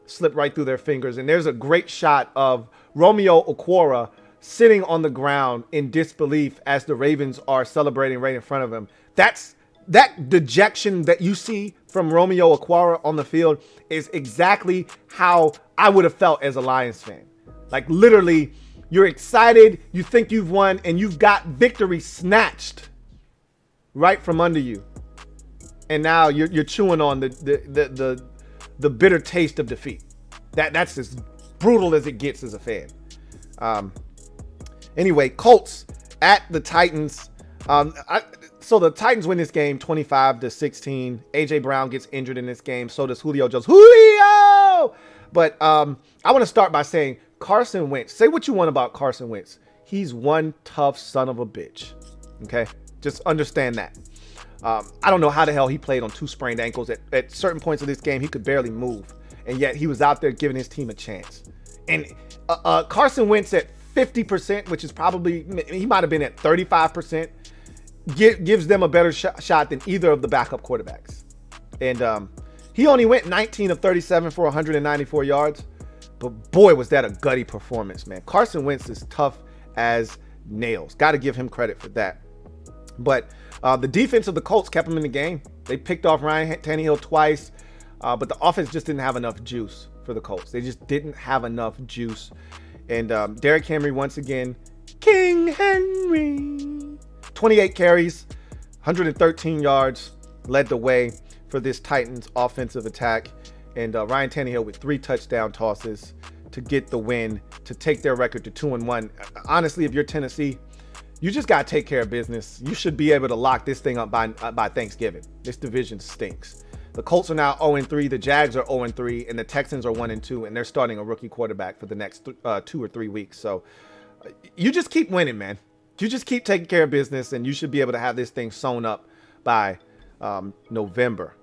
Slipped right through their fingers. And there's a great shot of Romeo Okwara sitting on the ground in disbelief as the Ravens are celebrating right in front of him. That dejection that you see from Romeo Okwara on the field is exactly how I would have felt as a Lions fan. Like, literally, you're excited, you think you've won, and you've got victory snatched right from under you. And now you're chewing on the bitter taste of defeat. That's as brutal as it gets as a fan. Anyway, Colts at the Titans. So the Titans win this game 25-16. AJ Brown gets injured in this game. So does Julio Jones. Julio! But I want to start by saying Carson Wentz. Say what you want about Carson Wentz. He's one tough son of a bitch. Okay? Just understand that. I don't know how the hell he played on 2 sprained ankles. At certain points of this game, he could barely move. And yet he was out there giving his team a chance. And Carson Wentz at 50%, which is probably, he might have been at 35%. Gives them a better shot than either of the backup quarterbacks. And he only went 19 of 37 for 194 yards. But boy, was that a gutty performance, man. Carson Wentz is tough as nails. Got to give him credit for that. But the defense of the Colts kept him in the game. They picked off Ryan Tannehill twice. But the offense just didn't have enough juice for the Colts. They just didn't have enough juice. And Derrick Henry, once again, King Henry. 28 carries, 113 yards, led the way for this Titans offensive attack. And Ryan Tannehill with 3 touchdown tosses to get the win, to take their record to 2-1. Honestly, if you're Tennessee, you just got to take care of business. You should be able to lock this thing up by Thanksgiving. This division stinks. The Colts are now 0-3, the Jags are 0-3, and the Texans are 1-2, and they're starting a rookie quarterback for the next 2 or 3 weeks. So you just keep winning, man. You just keep taking care of business, and you should be able to have this thing sewn up by November.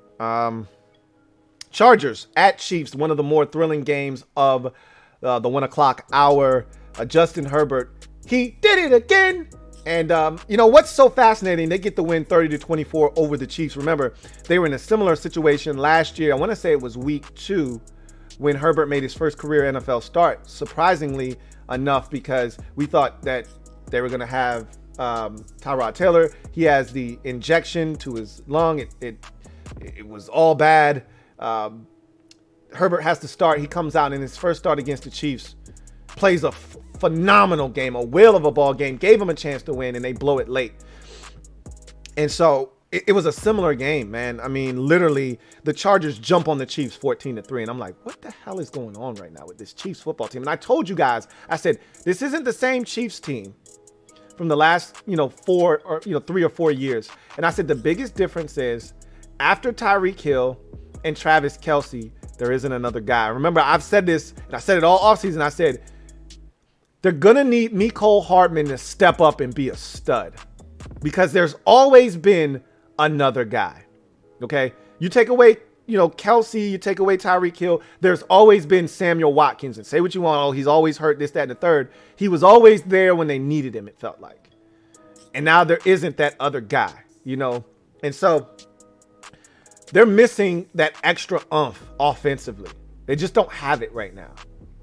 Chargers at Chiefs, one of the more thrilling games of the 1 o'clock hour. Justin Herbert, he did it again. And what's so fascinating, they get the win 30-24 over the Chiefs. Remember, they were in a similar situation last year. I want to say it was week 2 when Herbert made his first career NFL start. Surprisingly enough, because we thought that they were going to have Tyrod Taylor. He has the injection to his lung. It was all bad. Herbert has to start. He comes out in his first start against the Chiefs, plays a phenomenal game, a whale of a ball game, gave him a chance to win, and they blow it late. And so it was a similar game, man. I mean, literally, the Chargers jump on the Chiefs 14-3, and I'm like, what the hell is going on right now with this Chiefs football team? And I told you guys, I said, this isn't the same Chiefs team from the last, 3 or 4 years. And I said, the biggest difference is after Tyreek Hill and Travis Kelce, there isn't another guy. Remember, I've said this, and I said it all offseason. I said, they're going to need Mecole Hardman to step up and be a stud, because there's always been another guy. Okay. You take away, Kelce, you take away Tyreek Hill. There's always been Samuel Watkins, and say what you want. Oh, he's always hurt, this, that, and the third. He was always there when they needed him, it felt like. And now there isn't that other guy, you know? And so they're missing that extra oomph offensively. They just don't have it right now.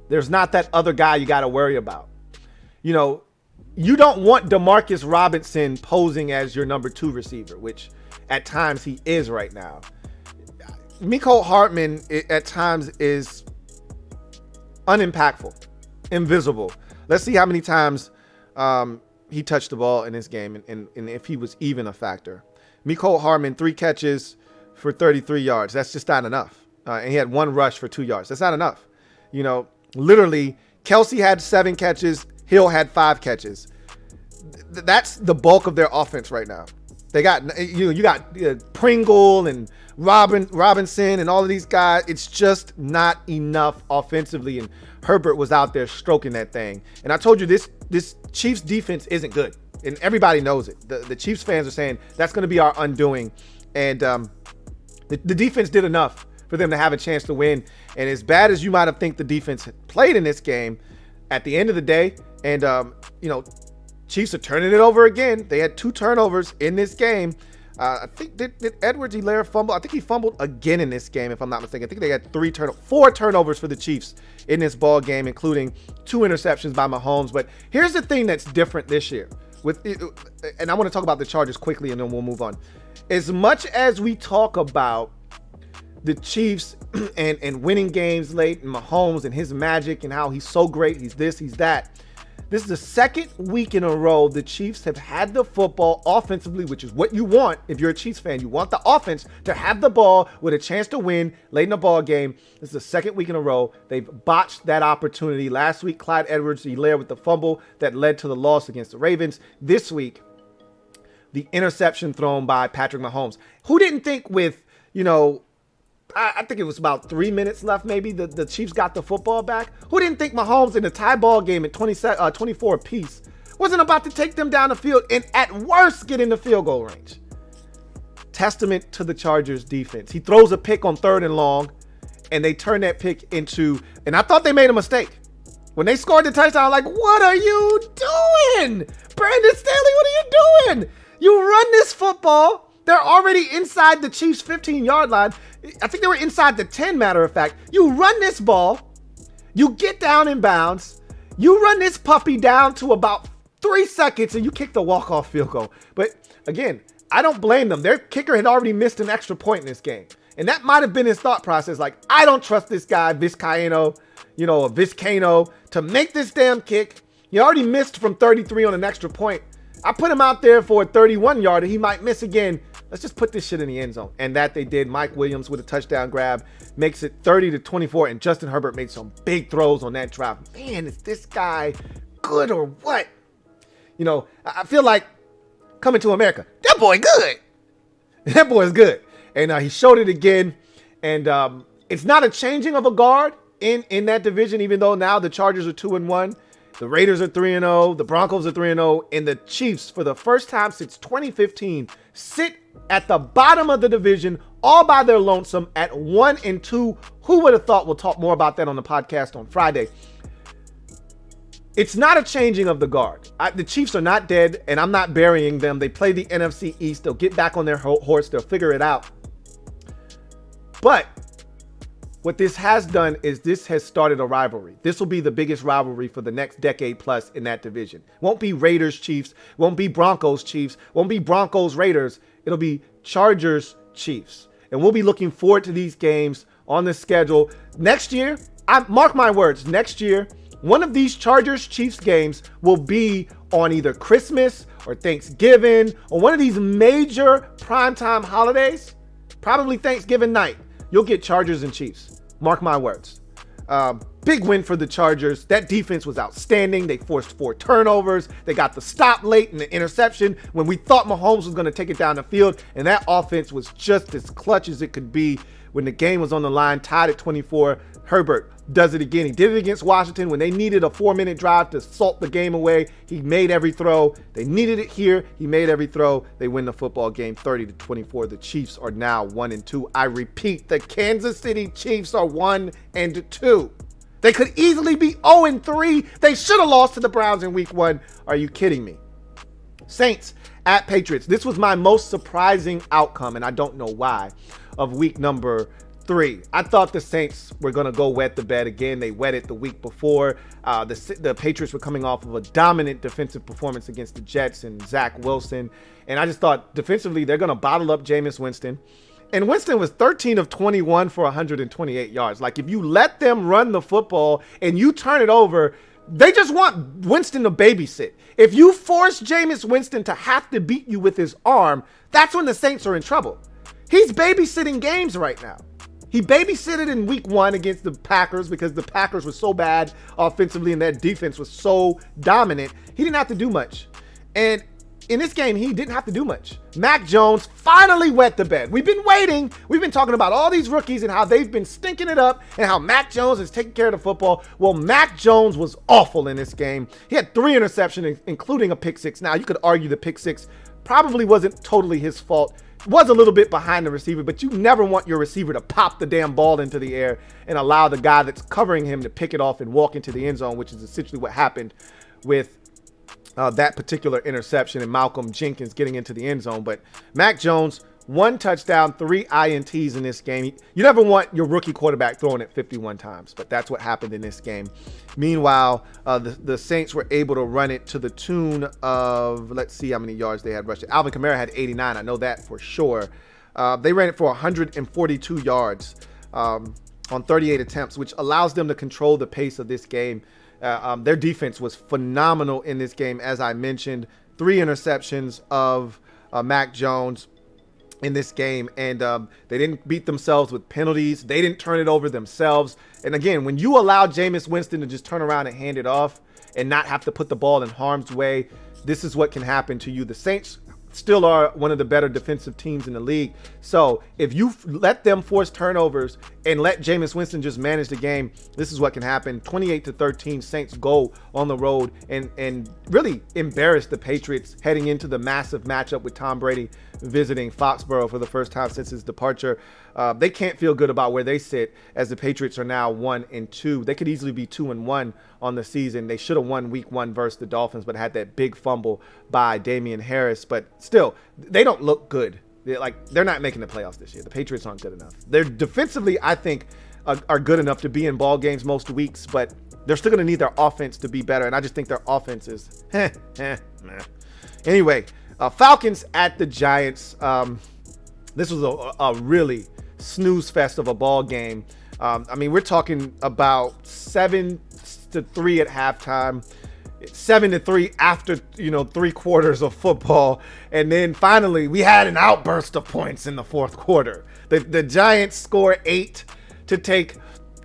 There's not that other guy you got to worry about. You know, you don't want Demarcus Robinson posing as your number 2 receiver, which at times he is right now. Mecole Hardman at times is unimpactful, invisible. Let's see how many times he touched the ball in this game and if he was even a factor. Mecole Hardman, 3 catches for 33 yards. That's just not enough. And he had 1 rush for 2 yards. That's not enough. You know, literally, Kelsey had 7 catches. Hill had 5 catches. That's the bulk of their offense right now. They got, you got Pringle and Robinson and all of these guys. It's just not enough offensively. And Herbert was out there stroking that thing. And I told you this Chiefs defense isn't good. And everybody knows it. The Chiefs fans are saying that's going to be our undoing. And the defense did enough for them to have a chance to win. And as bad as you might have think the defense played in this game, at the end of the day, and you know, Chiefs are turning it over again. They had 2 turnovers in this game. I think did Edwards-Helaire fumble? I think he fumbled again in this game, if I'm not mistaken. I think they had 4 turnovers for the Chiefs in this ball game, including 2 interceptions by Mahomes. But here's the thing that's different this year. And I want to talk about the Chargers quickly, and then we'll move on. As much as we talk about the Chiefs and winning games late, and Mahomes and his magic and how he's so great, he's this, he's that. This is the 2nd week in a row the Chiefs have had the football offensively, which is what you want if you're a Chiefs fan. You want the offense to have the ball with a chance to win late in the ball game. This is the 2nd week in a row they've botched that opportunity. Last week, Clyde Edwards-Helaire with the fumble that led to the loss against the Ravens. This week, the interception thrown by Patrick Mahomes. Who didn't think with, you know, I think it was about 3 minutes left, maybe, the Chiefs got the football back. Who didn't think Mahomes in the tie ball game at 24 apiece wasn't about to take them down the field and at worst get in the field goal range? Testament to the Chargers defense. He throws a pick on 3rd and long, and they turn that pick into, and I thought they made a mistake. When they scored the touchdown, I'm like, what are you doing? Brandon Staley, what are you doing? You run this football. They're already inside the Chiefs' 15-yard line. I think they were inside the 10, matter of fact. You run this ball. You get down in bounds. You run this puppy down to about 3 seconds, and you kick the walk-off field goal. But, again, I don't blame them. Their kicker had already missed an extra point in this game. And that might have been his thought process. Like, I don't trust this guy, Vizcaino, to make this damn kick. He already missed from 33 on an extra point. I put him out there for a 31-yarder. He might miss again. Let's just put this shit in the end zone. And that they did. Mike Williams with a touchdown grab makes it 30-24. And Justin Herbert made some big throws on that drive. Man, is this guy good or what? You know, I feel like Coming to America. That boy good. That boy is good. And he showed it again. And it's not a changing of a guard in that division, even though now the Chargers are 2-1. The Raiders are 3-0. The Broncos are 3-0. And the Chiefs, for the first time since 2015, sit at the bottom of the division all by their lonesome at 1-2. Who would have thought? We'll talk more about that on the podcast on Friday. It's not a changing of the guard. The Chiefs are not dead, and I'm not burying them. They play the NFC East. They'll get back on their horse. They'll figure it out. But what this has done is this has started a rivalry. This will be the biggest rivalry for the next decade plus in that division. Won't be Raiders Chiefs, won't be Broncos Chiefs, won't be Broncos Raiders. It'll be Chargers Chiefs. And we'll be looking forward to these games on the schedule. Next year, mark my words, next year, one of these Chargers Chiefs games will be on either Christmas or Thanksgiving or one of these major primetime holidays, probably Thanksgiving night. You'll get Chargers and Chiefs. Mark my words. Big win for the Chargers. That defense was outstanding. They forced 4 turnovers. They got the stop late and the interception when we thought Mahomes was going to take it down the field. And that offense was just as clutch as it could be when the game was on the line, tied at 24. Herbert does it again. He did it against Washington when they needed a 4-minute drive to salt the game away. He made every throw. They needed it here. He made every throw. They win the football game 30-24. The Chiefs are now 1-2. I repeat, the Kansas City Chiefs are 1-2. They could easily be 0-3. They should have lost to the Browns in week 1. Are you kidding me? Saints at Patriots. This was my most surprising outcome, and I don't know why, of week number 3. I thought the Saints were going to go wet the bed again. They wet it the week before. The Patriots were coming off of a dominant defensive performance against the Jets and Zach Wilson. And I just thought defensively, they're going to bottle up Jameis Winston. And Winston was 13 of 21 for 128 yards. Like, if you let them run the football and you turn it over, they just want Winston to babysit. If you force Jameis Winston to have to beat you with his arm, that's when the Saints are in trouble. He's babysitting games right now. He babysitted in week 1 against the Packers because the Packers were so bad offensively and their defense was so dominant. He didn't have to do much. And in this game, he didn't have to do much. Mac Jones finally wet the bed. We've been waiting. We've been talking about all these rookies and how they've been stinking it up and how Mac Jones is taking care of the football. Well, Mac Jones was awful in this game. He had 3 interceptions, including a pick 6. Now, you could argue the pick 6 probably wasn't totally his fault. Was a little bit behind the receiver, but you never want your receiver to pop the damn ball into the air and allow the guy that's covering him to pick it off and walk into the end zone, which is essentially what happened with that particular interception and Malcolm Jenkins getting into the end zone. But Mac Jones, 1 touchdown, 3 INTs in this game. You never want your rookie quarterback throwing it 51 times, but that's what happened in this game. Meanwhile, the Saints were able to run it to the tune of, let's see how many yards they had rushing. Alvin Kamara had 89. I know that for sure. They ran it for 142 yards on 38 attempts, which allows them to control the pace of this game. Their defense was phenomenal in this game, as I mentioned. 3 interceptions of Mac Jones in this game, and they didn't beat themselves with penalties. They didn't turn it over themselves. And again, when you allow Jameis Winston to just turn around and hand it off and not have to put the ball in harm's way, this is what can happen to you. The Saints still are one of the better defensive teams in the league. So if you let them force turnovers and let Jameis Winston just manage the game, this is what can happen. 28-13, Saints go on the road and really embarrass the Patriots heading into the massive matchup with Tom Brady visiting Foxborough for the first time since his departure. They can't feel good about where they sit, as the Patriots are now 1-2. They could easily be 2-1 on the season. They should have won week 1 versus the Dolphins, but had that big fumble by Damian Harris. But still, they don't look good. They're not making the playoffs this year. The Patriots aren't good enough. They're defensively, I think, are good enough to be in ball games most weeks, but they're still going to need their offense to be better. And I just think their offense is Anyway, Falcons at the Giants. This was a really snooze fest of a ball game. I mean, we're talking about 7-3 at halftime, 7-3 after 3 quarters of football, and then finally we had an outburst of points in the 4th quarter. The Giants score 8 to take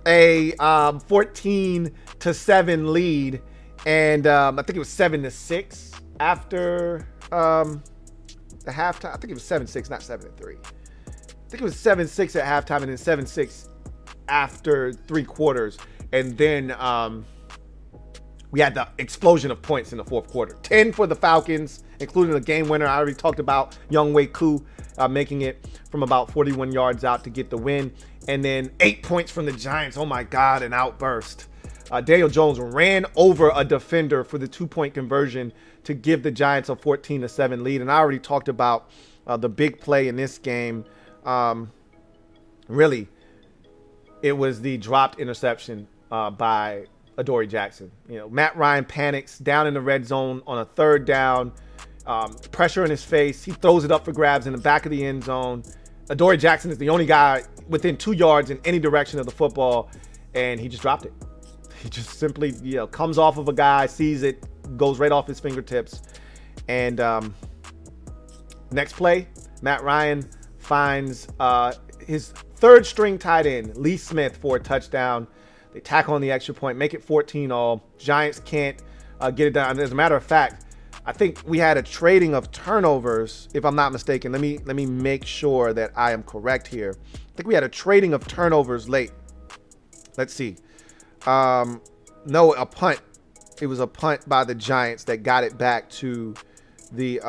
a 14-7 lead, and I think it was 7-6 after the halftime. I think it was 7-6, not 7-3. I think it was 7-6 at halftime and then 7-6 after 3 quarters. And then we had the explosion of points in the 4th quarter. 10 for the Falcons, including the game winner. I already talked about Younghoe Koo making it from about 41 yards out to get the win. And then 8 points from the Giants. Oh my God, an outburst. Daniel Jones ran over a defender for the 2-point conversion to give the Giants a 14-7 lead. And I already talked about the big play in this game. Really, it was the dropped interception by Adoree Jackson. Matt Ryan panics down in the red zone on a 3rd down, pressure in his face. He throws it up for grabs in the back of the end zone. Adoree Jackson is the only guy within 2 yards in any direction of the football, and he just dropped it. He just simply, comes off of a guy, sees it, goes right off his fingertips. And next play, Matt Ryan finds his 3rd string tight end, Lee Smith, for a touchdown. They tack on the extra point, make it 14-all. Giants can't get it done. As a matter of fact, I think we had a trading of turnovers, if I'm not mistaken. Let me make sure that I am correct here. I think we had a trading of turnovers late. Let's see. No, a punt. It was a punt by the Giants that got it back to the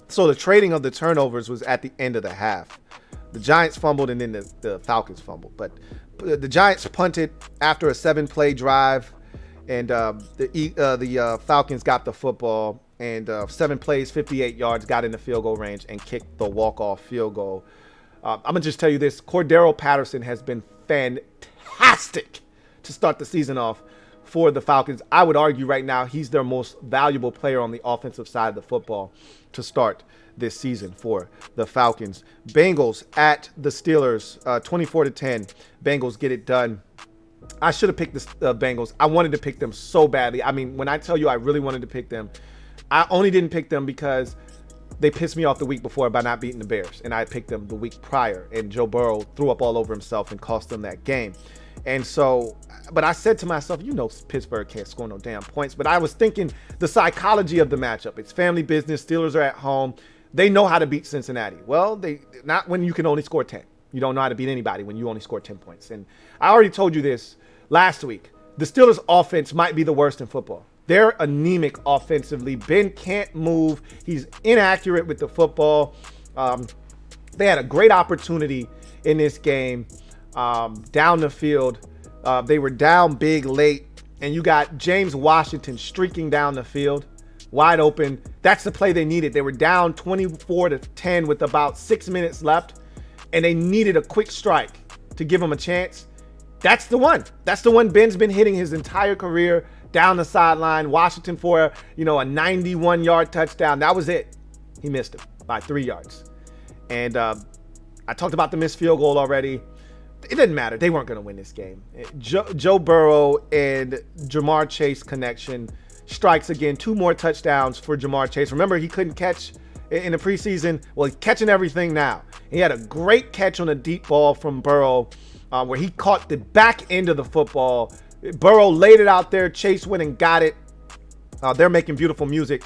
so the trading of the turnovers was at the end of the half. The Giants fumbled and then the Falcons fumbled. But the Giants punted after a 7-play drive, and the Falcons got the football and 7 plays, 58 yards, got in the field goal range and kicked the walk-off field goal. I'm going to just tell you this. Cordero Patterson has been fantastic to start the season off for the Falcons. I would argue right now he's their most valuable player on the offensive side of the football to start this season for the Falcons. Bengals at the Steelers, 24-10. Bengals get it done. I should have picked the Bengals. I wanted to pick them so badly. I mean, when I tell you I really wanted to pick them, I only didn't pick them because they pissed me off the week before by not beating the Bears, and I picked them the week prior, and Joe Burrow threw up all over himself and cost them that game. And so, but I said to myself, Pittsburgh can't score no damn points. But I was thinking the psychology of the matchup. It's family business. Steelers are at home. They know how to beat Cincinnati. Well, not when you can only score 10. You don't know how to beat anybody when you only score 10 points. And I already told you this last week. The Steelers' offense might be the worst in football. They're anemic offensively. Ben can't move. He's inaccurate with the football. They had a great opportunity in this game down the field. They were down big late, and you got James Washington streaking down the field, wide open. That's the play they needed. They were down 24-10 with about 6 minutes left, and they needed a quick strike to give them a chance. That's the one. That's the one Ben's been hitting his entire career down the sideline. Washington for a 91-yard touchdown. That was it. He missed it by 3 yards. And I talked about the missed field goal already. It didn't matter. They weren't going to win this game. Joe Burrow and Jamar Chase connection strikes again. 2 more touchdowns for Jamar Chase. Remember, he couldn't catch in the preseason. Well, he's catching everything now. He had a great catch on a deep ball from Burrow where he caught the back end of the football. Burrow laid it out there. Chase went and got it. They're making beautiful music.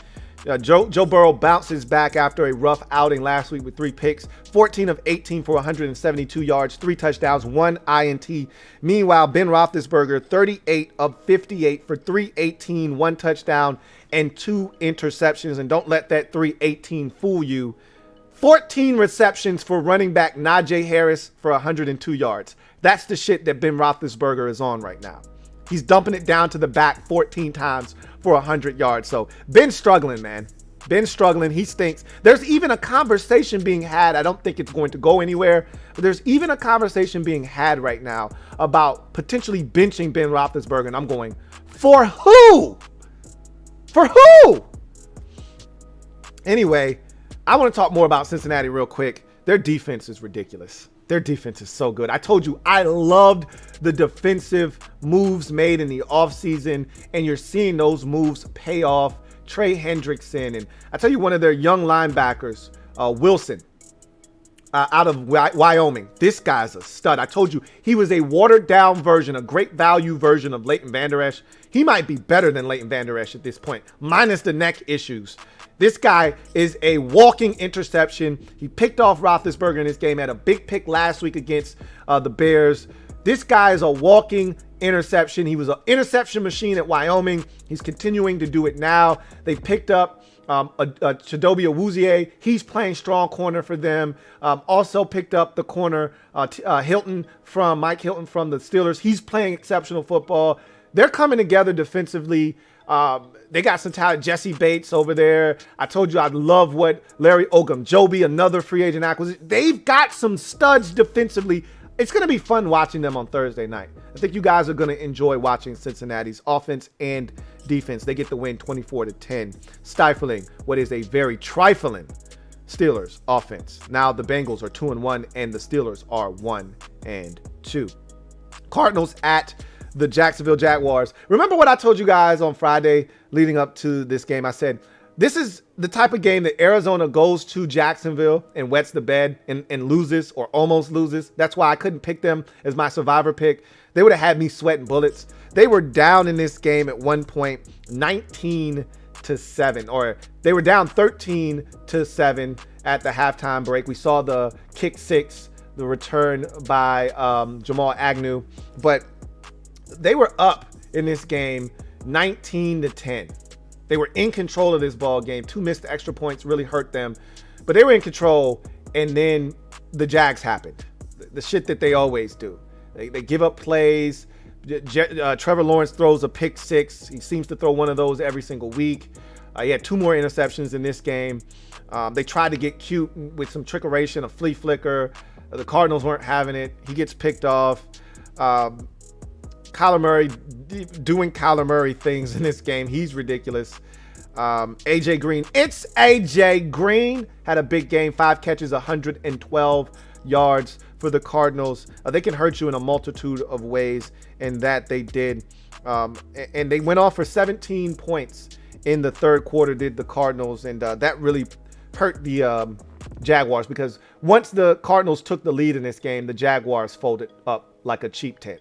Joe Burrow bounces back after a rough outing last week with 3 picks, 14 of 18 for 172 yards, 3 touchdowns, 1 INT. Meanwhile, Ben Roethlisberger, 38 of 58 for 318, 1 touchdown, and 2 interceptions. And don't let that 318 fool you. 14 receptions for running back Najee Harris for 102 yards. That's the shit that Ben Roethlisberger is on right now. He's dumping it down to the back 14 times for 100 yards. So Ben's struggling, man. Ben's struggling. He stinks. There's even a conversation being had. I don't think it's going to go anywhere, but there's even a conversation being had right now about potentially benching Ben Roethlisberger. And I'm going, for who? For who? Anyway, I want to talk more about Cincinnati real quick. Their defense is ridiculous. Their defense is so good. I told you I loved the defensive moves made in the offseason, and you're seeing those moves pay off. Trey Hendrickson, and I tell you, one of their young linebackers, Wilson, out of Wyoming. This guy's a stud. I told you he was a watered-down version, a great value version of Leighton Vander Esch. He might be better than Leighton Vander Esch at this point, minus the neck issues. This guy is a walking interception. He picked off Roethlisberger in this game, had a big pick last week against the Bears. This guy is a walking interception. He was an interception machine at Wyoming. He's continuing to do it now. They picked up Chidobe Awuzie. He's playing strong corner for them. Also picked up the corner Mike Hilton from the Steelers. He's playing exceptional football. They're coming together defensively. They got some talent. Jesse Bates over there. I told you I love what Larry Ogunjobi, another free agent acquisition. They've got some studs defensively. It's going to be fun watching them on Thursday night. I think you guys are going to enjoy watching Cincinnati's offense and defense. They get the win 24-10, stifling what is a very trifling Steelers offense. Now the Bengals are 2-1 and the Steelers are 1-2. Cardinals at the Jacksonville Jaguars. Remember what I told you guys on Friday leading up to this game? I said, this is the type of game that Arizona goes to Jacksonville and wets the bed and loses or almost loses. That's why I couldn't pick them as my survivor pick. They would have had me sweating bullets. They were down in this game at one point, 19-7, or they were down 13-7 at the halftime break. We saw the kick six, the return by Jamal Agnew, but they were up in this game 19-10. They were in control of this ball game. 2 missed extra points really hurt them, but they were in control. And then the Jags happened. The shit that they always do. They give up plays. Trevor Lawrence throws a pick six. He seems to throw one of those every single week. He had 2 more interceptions in this game. They tried to get cute with some trickeration, a flea flicker. The Cardinals weren't having it. He gets picked off. Kyler Murray doing Kyler Murray things in this game. He's ridiculous. AJ Green. It's AJ Green. Had a big game. 5 catches, 112 yards for the Cardinals. They can hurt you in a multitude of ways, and that they did. And they went off for 17 points in the third quarter, did the Cardinals, and that really hurt the Jaguars, because once the Cardinals took the lead in this game, the Jaguars folded up like a cheap tent.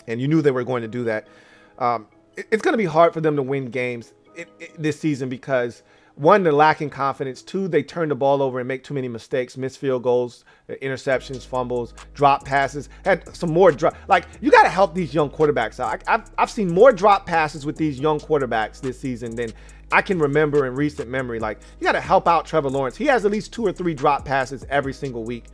And you knew they were going to do that. It's going to be hard for them to win games this season because, one, they're lacking confidence. 2, they turn the ball over and make too many mistakes, miss field goals, interceptions, fumbles, drop passes. Had some more drop. Like, you got to help these young quarterbacks out. I've seen more drop passes with these young quarterbacks this season than I can remember in recent memory. Like, you got to help out Trevor Lawrence. He has at least 2 or 3 drop passes every single week.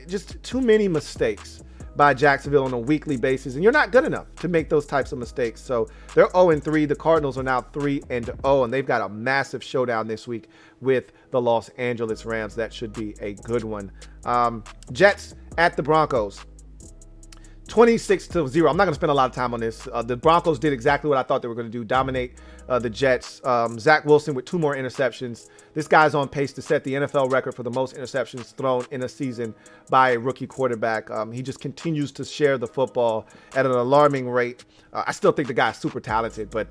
Just too many mistakes by Jacksonville on a weekly basis, and you're not good enough to make those types of mistakes. So they're 0-3. The Cardinals are now 3-0, and they've got a massive showdown this week with the Los Angeles Rams. That should be a good one. Jets at the Broncos. 26-0. I'm not going to spend a lot of time on this. The Broncos did exactly what I thought they were going to do, dominate the Jets. Zach Wilson with 2 more interceptions. This guy's on pace to set the NFL record for the most interceptions thrown in a season by a rookie quarterback. He just continues to share the football at an alarming rate. I still think the guy's super talented, but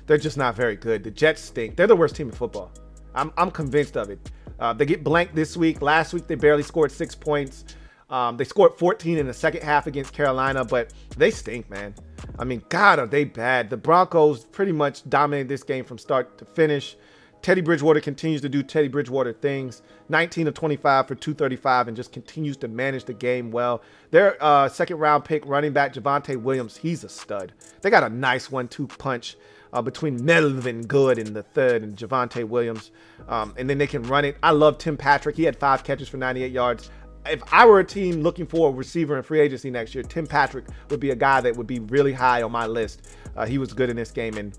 they're just not very good. The Jets stink. They're the worst team in football. I'm convinced of it. They get blanked this week. Last week, they barely scored 6 points. They scored 14 in the second half against Carolina, but they stink, man. I mean, God, are they bad. The Broncos pretty much dominated this game from start to finish. Teddy Bridgewater continues to do Teddy Bridgewater things. 19 of 25 for 235 and just continues to manage the game well. Their second-round pick running back, Javonte Williams, he's a stud. They got a nice 1-2 punch between Melvin Good in the third and Javonte Williams. And then they can run it. I love Tim Patrick. He had 5 catches for 98 yards. If I were a team looking for a receiver in free agency next year, Tim Patrick would be a guy that would be really high on my list. He was good in this game. And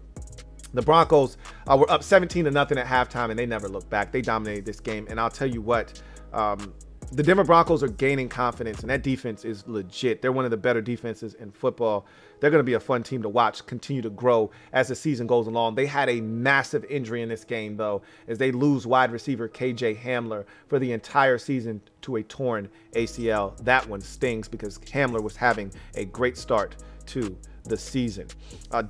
the Broncos were up 17-0 at halftime, and they never looked back. They dominated this game. And I'll tell you what, the Denver Broncos are gaining confidence, and that defense is legit. They're one of the better defenses in football. They're going to be a fun team to watch, continue to grow as the season goes along. They had a massive injury in this game, though, as they lose wide receiver KJ Hamler for the entire season to a torn ACL. That one stings because Hamler was having a great start to the season.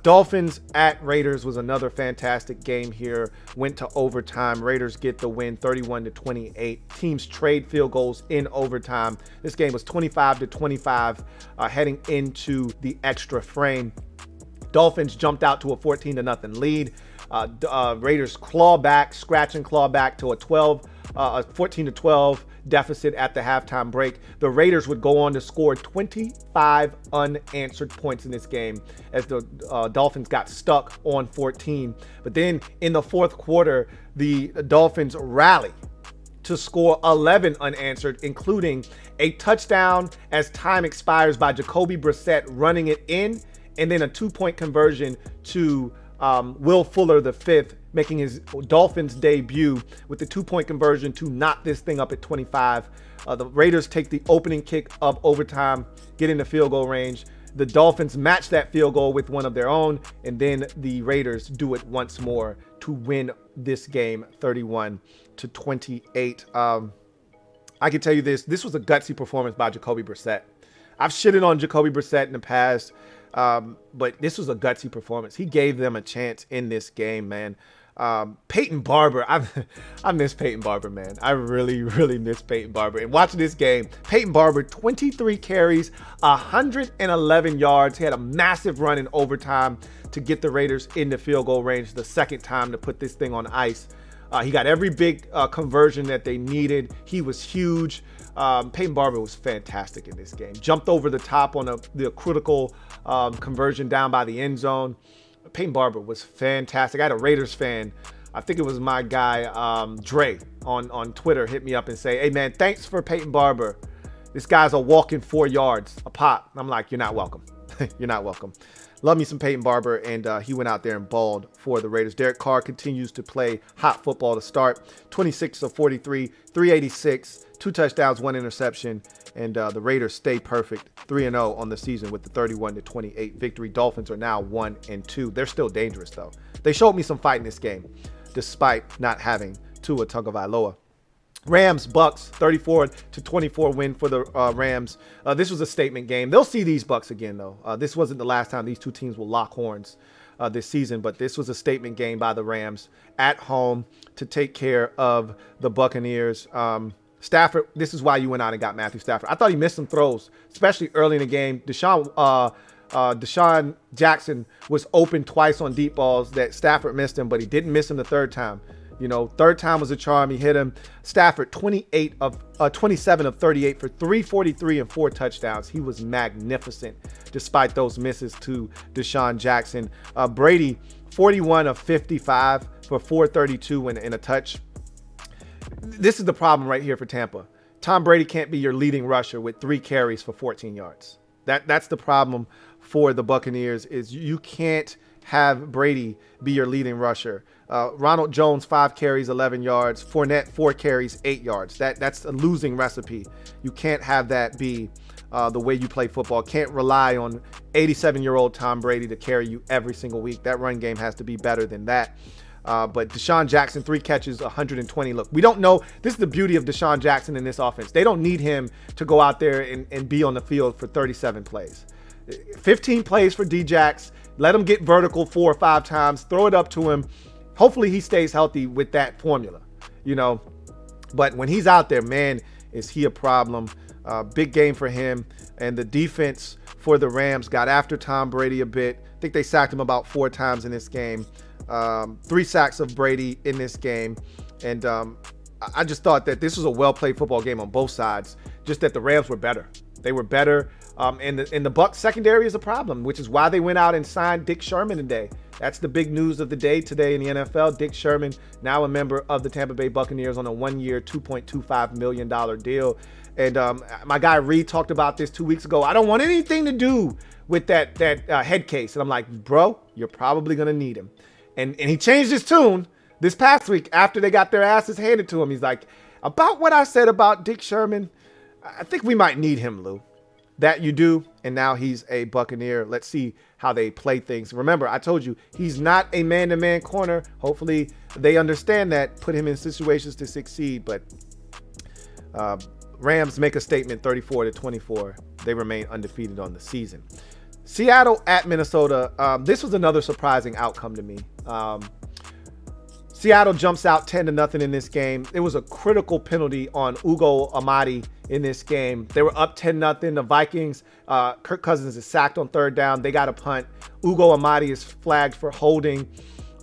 Dolphins at Raiders was another fantastic game here. Went to overtime. Raiders get the win 31-28. Teams trade field goals in overtime. This game was 25-25 heading into the extra frame. Dolphins jumped out to a 14-0 lead. Raiders claw back, scratch and claw back to a 14-12 deficit at the halftime break. The Raiders would go on to score 25 unanswered points in this game as the Dolphins got stuck on 14. But then in the fourth quarter, the Dolphins rally to score 11 unanswered, including a touchdown as time expires by Jacoby Brissett running it in, and then a 2-point conversion to Will Fuller V, making his Dolphins debut with the 2-point conversion to knock this thing up at 25. The Raiders take the opening kick of overtime, get into field goal range. The Dolphins match that field goal with one of their own, and then the Raiders do it once more to win this game 31-28. I can tell you this was a gutsy performance by Jacoby Brissett. I've shitted on Jacoby Brissett in the past, but this was a gutsy performance. He gave them a chance in this game, man. Peyton Barber, I miss Peyton Barber, man. I really, really miss Peyton Barber. And watching this game, Peyton Barber, 23 carries, 111 yards. He had a massive run in overtime to get the Raiders into field goal range the second time to put this thing on ice. He got every big conversion that they needed. He was huge. Peyton Barber was fantastic in this game. Jumped over the top on the critical conversion down by the end zone. Peyton Barber was fantastic. I had a Raiders fan, I think it was my guy Dre on Twitter, hit me up and say, "Hey man, thanks for Peyton Barber. This guy's a walking 4 yards a pop." I'm like, "You're not welcome." You're not welcome. Love me some Peyton Barber, and he went out there and balled for the Raiders. Derek Carr continues to play hot football to start. 26 of 43, 386, 2 touchdowns, 1 interception, and the Raiders stay perfect, 3-0 on the season with the 31-28 victory. Dolphins are now 1-2. They're still dangerous, though. They showed me some fight in this game, despite not having Tua Tagovailoa. Rams, Bucks, 34-24 win for the Rams. This was a statement game. They'll see these Bucks again, though. This wasn't the last time these two teams will lock horns this season, but this was a statement game by the Rams at home to take care of the Buccaneers. Stafford, this is why you went out and got Matthew Stafford. I thought he missed some throws, especially early in the game. Deshaun Jackson was open twice on deep balls that Stafford missed him, but he didn't miss him the third time. Third time was a charm. He hit him. Stafford, 27 of 38 for 343 and 4 touchdowns. He was magnificent despite those misses to Deshaun Jackson. Brady, 41 of 55 for 432 and a touch. This is the problem right here for Tampa. Tom Brady can't be your leading rusher with 3 carries for 14 yards. That's the problem for the Buccaneers, is you can't have Brady be your leading rusher. Ronald Jones, 5 carries, 11 yards. Fournette, 4 carries, 8 yards. That's a losing recipe. You can't have that be the way you play football. Can't rely on 87-year-old Tom Brady to carry you every single week. That run game has to be better than that. But Deshaun Jackson, 3 catches, 120. Look, we don't know. This is the beauty of Deshaun Jackson in this offense. They don't need him to go out there and be on the field for 37 plays. 15 plays for D-Jax. Let him get vertical 4 or 5 times. Throw it up to him. Hopefully he stays healthy with that formula, But when he's out there, man, is he a problem. Big game for him. And the defense for the Rams got after Tom Brady a bit. I think they sacked him about 4 times in this game. 3 sacks of Brady in this game. And I just thought that this was a well-played football game on both sides, just that the Rams were better. They were better. And the Bucs secondary is a problem, which is why they went out and signed Dick Sherman today. That's the big news of the day today in the NFL. Dick Sherman, now a member of the Tampa Bay Buccaneers on a 1-year, $2.25 million deal. And my guy Reed talked about this 2 weeks ago. I don't want anything to do with that head case. And I'm like, bro, you're probably going to need him. And he changed his tune this past week after they got their asses handed to him. He's like, about what I said about Dick Sherman, I think we might need him, Lou. That you do, and now he's a Buccaneer. Let's see how they play things. Remember, I told you, he's not a man-to-man corner. Hopefully, they understand that, put him in situations to succeed. But Rams make a statement, 34-24. They remain undefeated on the season. Seattle at Minnesota. This was another surprising outcome to me. Seattle jumps out 10-0 in this game. It was a critical penalty on Ugo Amadi in this game. They were up 10-0. The Vikings, Kirk Cousins is sacked on 3rd down. They got a punt. Ugo Amadi is flagged for holding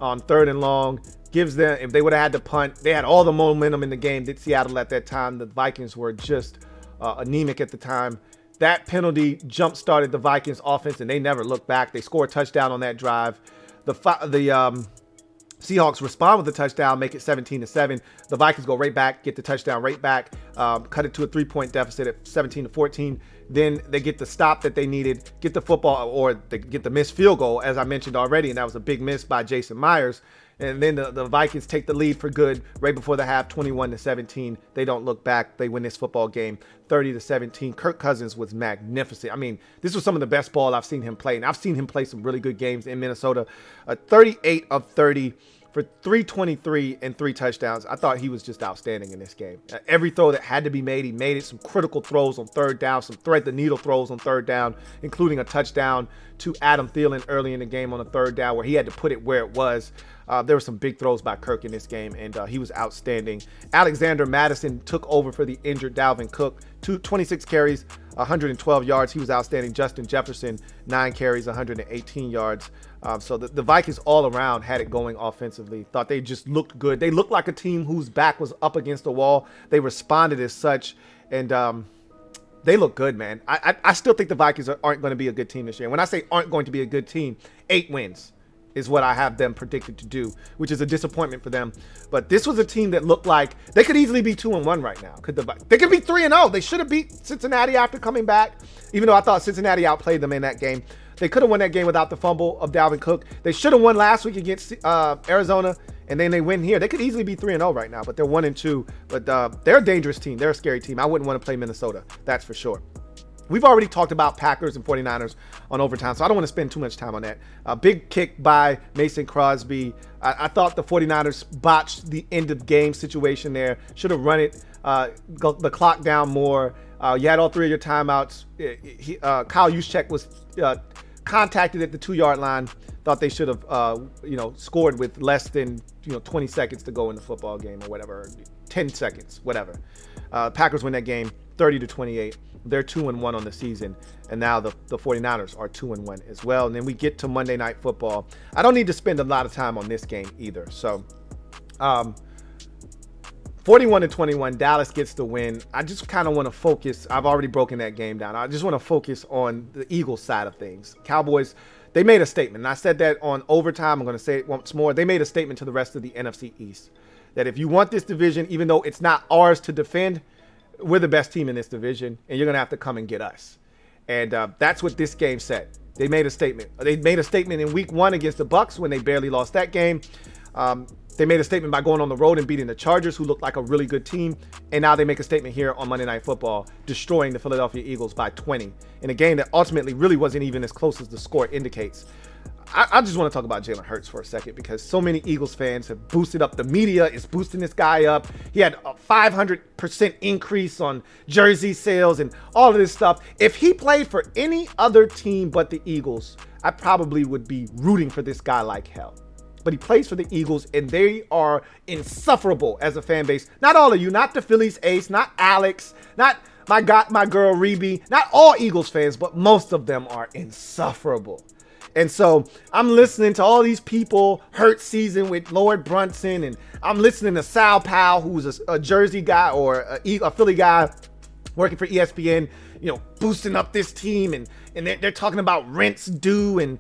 on 3rd and long. Gives them, if they would have had to punt, they had all the momentum in the game that Seattle at that time. The Vikings were just anemic at the time. That penalty jump-started the Vikings offense, and they never looked back. They score a touchdown on that drive. The Seahawks respond with a touchdown, make it 17-7. The Vikings go right back, get the touchdown right back, cut it to a 3-point deficit at 17-14. Then they get the stop that they needed, get the football, or they get the missed field goal, as I mentioned already, and that was a big miss by Jason Myers. And then the Vikings take the lead for good right before the half, 21-17. They don't look back. They win this football game 30-17. Kirk Cousins was magnificent. I mean, this was some of the best ball I've seen him play. And I've seen him play some really good games in Minnesota. 38 of 30 for 323 and 3 touchdowns. I thought he was just outstanding in this game. Every throw that had to be made, he made it. Some critical throws on 3rd down, some thread-the-needle throws on 3rd down, including a touchdown to Adam Thielen early in the game on a 3rd down where he had to put it where it was. There were some big throws by Kirk in this game, and he was outstanding. Alexander Madison took over for the injured Dalvin Cook. 26 carries, 112 yards. He was outstanding. Justin Jefferson, 9 carries, 118 yards. So the Vikings all around had it going offensively. Thought they just looked good. They looked like a team whose back was up against the wall. They responded as such, and they look good, man. I still think the Vikings aren't going to be a good team this year. When I say aren't going to be a good team, 8 wins is what I have them predicted to do, which is a disappointment for them. But this was a team that looked like they could easily be 2-1 right now. They could be 3-0. They should have beat Cincinnati after coming back, even though I thought Cincinnati outplayed them in that game. They could have won that game without the fumble of Dalvin Cook. They should have won last week against Arizona, and then they win here. They could easily be 3-0 right now, but they're 1-2. But they're a dangerous team. They're a scary team. I wouldn't want to play Minnesota. That's for sure. We've already talked about Packers and 49ers on overtime, so I don't want to spend too much time on that. Big kick by Mason Crosby. I thought the 49ers botched the end of game situation there. Should have run it, the clock down more. You had all 3 of your timeouts. Kyle Juszczyk was contacted at the 2-yard line. Thought they should have, scored with less than 20 seconds to go in the football game or whatever, 10 seconds, whatever. Packers win that game 30-28. They're 2-1 on the season, and now the 49ers are 2-1 as well. And then we get to Monday Night Football. I don't need to spend a lot of time on this game either. So, 41-21, Dallas gets the win. I just kind of want to focus. I've already broken that game down. I just want to focus on the Eagles side of things. Cowboys, they made a statement, and I said that on overtime. I'm going to say it once more. They made a statement to the rest of the NFC East that if you want this division, even though it's not ours to defend, we're the best team in this division, and you're going to have to come and get us. And that's what this game said. They made a statement. They made a statement in week 1 against the Bucs when they barely lost that game. They made a statement by going on the road and beating the Chargers, who looked like a really good team. And now they make a statement here on Monday Night Football, destroying the Philadelphia Eagles by 20 in a game that ultimately really wasn't even as close as the score indicates. I just want to talk about Jalen Hurts for a second, because so many Eagles fans have boosted up. The media is boosting this guy up. He had a 500% increase on jersey sales and all of this stuff. If he played for any other team but the Eagles, I probably would be rooting for this guy like hell. But he plays for the Eagles, and they are insufferable as a fan base. Not all of you, not the Phillies ace, not Alex, not my girl Rebe, not all Eagles fans, but most of them are insufferable. And so I'm listening to all these people, Hurt season with Lord Brunson, and I'm listening to Sal Powell, who's a Jersey guy or a Philly guy working for ESPN, boosting up this team, and they're talking about rents due and,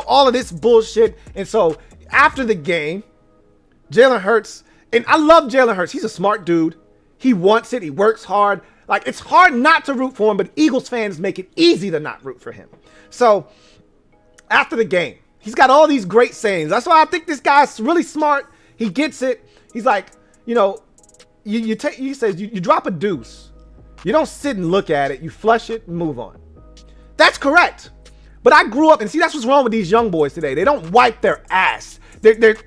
all of this bullshit. And so after the game, Jalen Hurts, and I love Jalen Hurts. He's a smart dude. He wants it. He works hard. Like, it's hard not to root for him, but Eagles fans make it easy to not root for him. So after the game, he's got all these great sayings. That's why I think this guy's really smart. He gets it. He's like, he says you drop a deuce. You don't sit and look at it. You flush it and move on. That's correct. But I grew up, and see, that's what's wrong with these young boys today. They don't wipe their ass.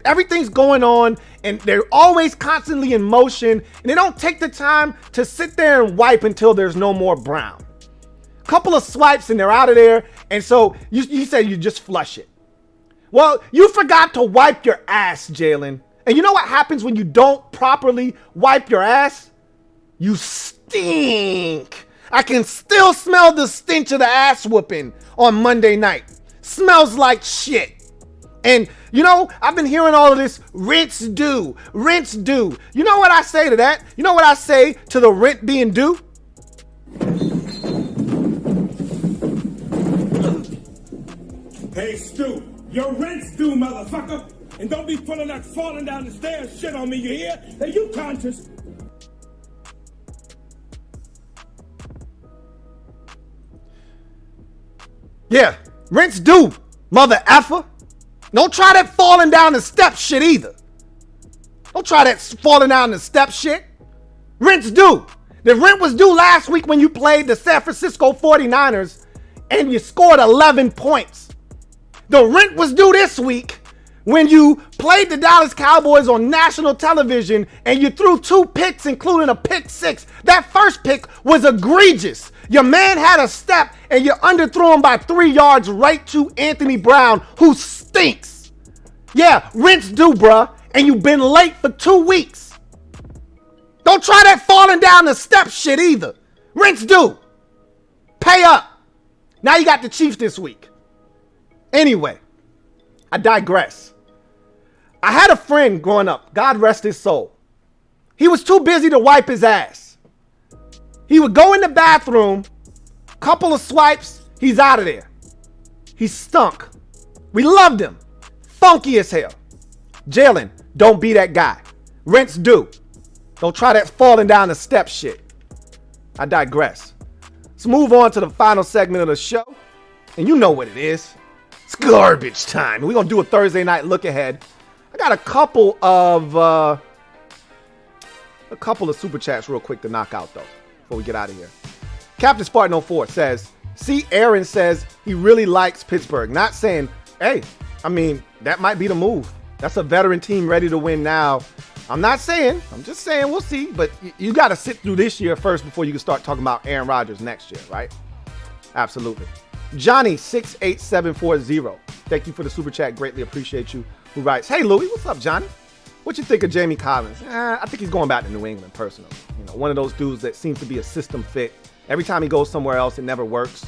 Everything's going on, and they're always constantly in motion, and they don't take the time to sit there and wipe until there's no more brown. Couple of swipes and they're out of there. And so you said you just flush it. Well, you forgot to wipe your ass, Jalen. And you know what happens when you don't properly wipe your ass? You stink. I can still smell the stench of the ass whooping on Monday night. Smells like shit. And I've been hearing all of this rinse due. You know what I say to that? You know what I say to the rent being due? Hey, Stu, your rent's due, motherfucker. And don't be pulling that falling down the stairs shit on me, you hear? Are you conscious? Yeah, rent's due, mother effer. Don't try that falling down the steps shit either. Don't try that falling down the steps shit. Rent's due. The rent was due last week when you played the San Francisco 49ers and you scored 11 points. The rent was due this week when you played the Dallas Cowboys on national television and you threw 2 picks, including a pick 6. That first pick was egregious. Your man had a step and you underthrew him by 3 yards right to Anthony Brown, who stinks. Yeah, rent's due, bruh. And you've been late for 2 weeks. Don't try that falling down the steps shit either. Rent's due. Pay up. Now you got the Chiefs this week. Anyway, I digress. I had a friend growing up, God rest his soul. He was too busy to wipe his ass. He would go in the bathroom, couple of swipes, he's out of there. He stunk. We loved him. Funky as hell. Jalen, don't be that guy. Rent's due. Don't try that falling down the steps shit. I digress. Let's move on to the final segment of the show. And you know what it is. It's garbage time. We're going to do a Thursday night look ahead. I got a couple of super chats real quick to knock out, though, before we get out of here. Captain Spartan 04 says, see, Aaron says he really likes Pittsburgh. Not saying, hey, I mean, that might be the move. That's a veteran team ready to win now. I'm not saying, I'm just saying we'll see. But you got to sit through this year first before you can start talking about Aaron Rodgers next year, right? Absolutely. Johnny68740, thank you for the super chat. Greatly appreciate you. Who writes, hey, Louie, what's up, Johnny? What you think of Jamie Collins? I think he's going back to New England, personally. You know, one of those dudes that seems to be a system fit. Every time he goes somewhere else, it never works.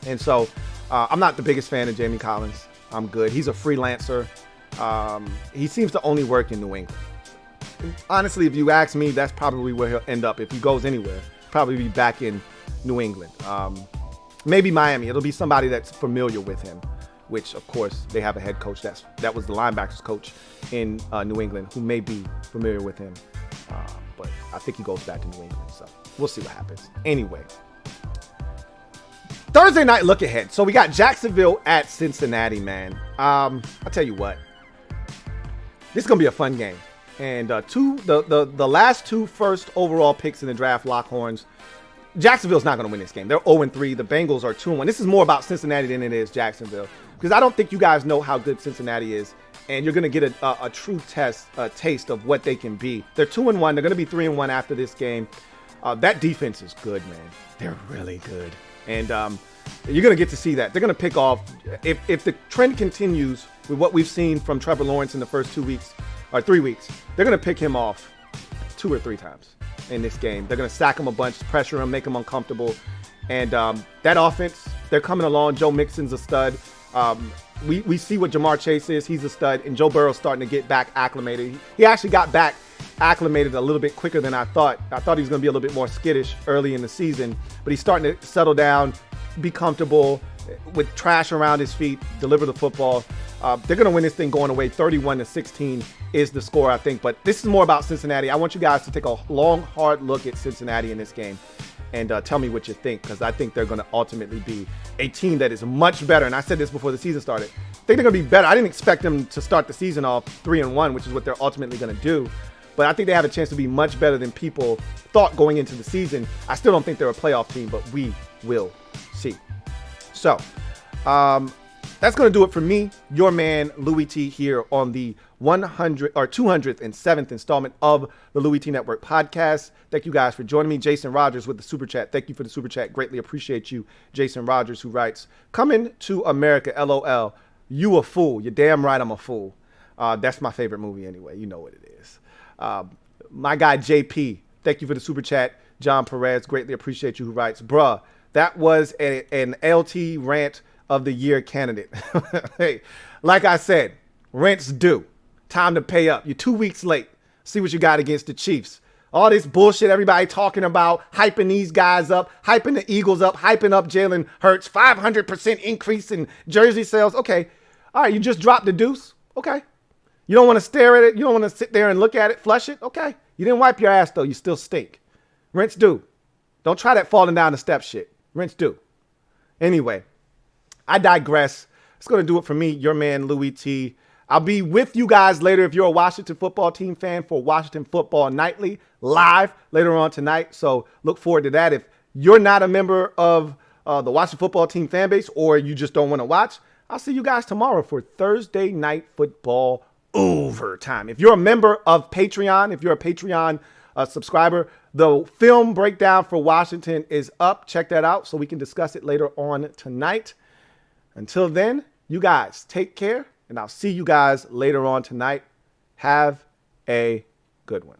And so I'm not the biggest fan of Jamie Collins. I'm good. He's a freelancer. He seems to only work in New England. And honestly, if you ask me, that's probably where he'll end up. If he goes anywhere, probably be back in New England. Maybe Miami. It'll be somebody that's familiar with him, which, of course, they have a head coach that was the linebackers coach in New England who may be familiar with him. But I think he goes back to New England, so we'll see what happens. Anyway, Thursday night look ahead. So we got Jacksonville at Cincinnati, man. I'll tell you what. This is going to be a fun game. And the last two first overall picks in the draft, Lockhorns, Jacksonville's not going to win this game. They're 0-3. The Bengals are 2-1. This is more about Cincinnati than it is Jacksonville, because I don't think you guys know how good Cincinnati is, and you're going to get a true taste of what they can be. They're 2-1. They're going to be 3-1 after this game. That defense is good, man. They're really good, and you're going to get to see that. They're going to pick off. If the trend continues with what we've seen from Trevor Lawrence in the first 2 weeks or 3 weeks, they're going to pick him off 2 or 3 times in this game. They're going to sack him a bunch, pressure him, make him uncomfortable. And that offense, they're coming along. Joe Mixon's a stud. We see what Jamar Chase is. He's a stud. And Joe Burrow's starting to get back acclimated. He actually got back acclimated a little bit quicker than I thought. I thought he was going to be a little bit more skittish early in the season. But he's starting to settle down, be comfortable with trash around his feet, deliver the football. They're going to win this thing going away. 31-16 is the score, I think. But this is more about Cincinnati. I want you guys to take a long, hard look at Cincinnati in this game and tell me what you think, because I think they're going to ultimately be a team that is much better. And I said this before the season started. I think they're going to be better. I didn't expect them to start the season off 3-1, which is what they're ultimately going to do. But I think they have a chance to be much better than people thought going into the season. I still don't think they're a playoff team, but we will see. So, that's going to do it for me, your man, Louie T, here on the 207th installment of the Louie T Network podcast. Thank you guys for joining me. Jason Rogers with the super chat. Thank you for the super chat. Greatly appreciate you. Jason Rogers, who writes, coming to America, LOL. You a fool. You're damn right I'm a fool. That's my favorite movie anyway. You know what it is. My guy, JP, thank you for the super chat. John Perez, greatly appreciate you, who writes, bruh, that was an LT rant of the year candidate. Hey, like I said, rent's due. Time to pay up. You're 2 weeks late. See what you got against the Chiefs. All this bullshit everybody talking about, hyping these guys up, hyping the Eagles up, hyping up Jalen Hurts, 500% increase in jersey sales. Okay. All right, you just dropped the deuce. Okay. You don't want to stare at it. You don't want to sit there and look at it, flush it. Okay. You didn't wipe your ass, though. You still stink. Rent's due. Don't try that falling down the steps shit. Rent's due. Anyway, I digress. It's going to do it for me, your man, Louie T. I'll be with you guys later if you're a Washington football team fan for Washington Football Nightly live later on tonight. So look forward to that. If you're not a member of the Washington football team fan base, or you just don't want to watch, I'll see you guys tomorrow for Thursday Night Football Overtime. If you're a member of Patreon, if you're a Patreon subscriber, the film breakdown for Washington is up. Check that out so we can discuss it later on tonight. Until then, you guys take care, and I'll see you guys later on tonight. Have a good one.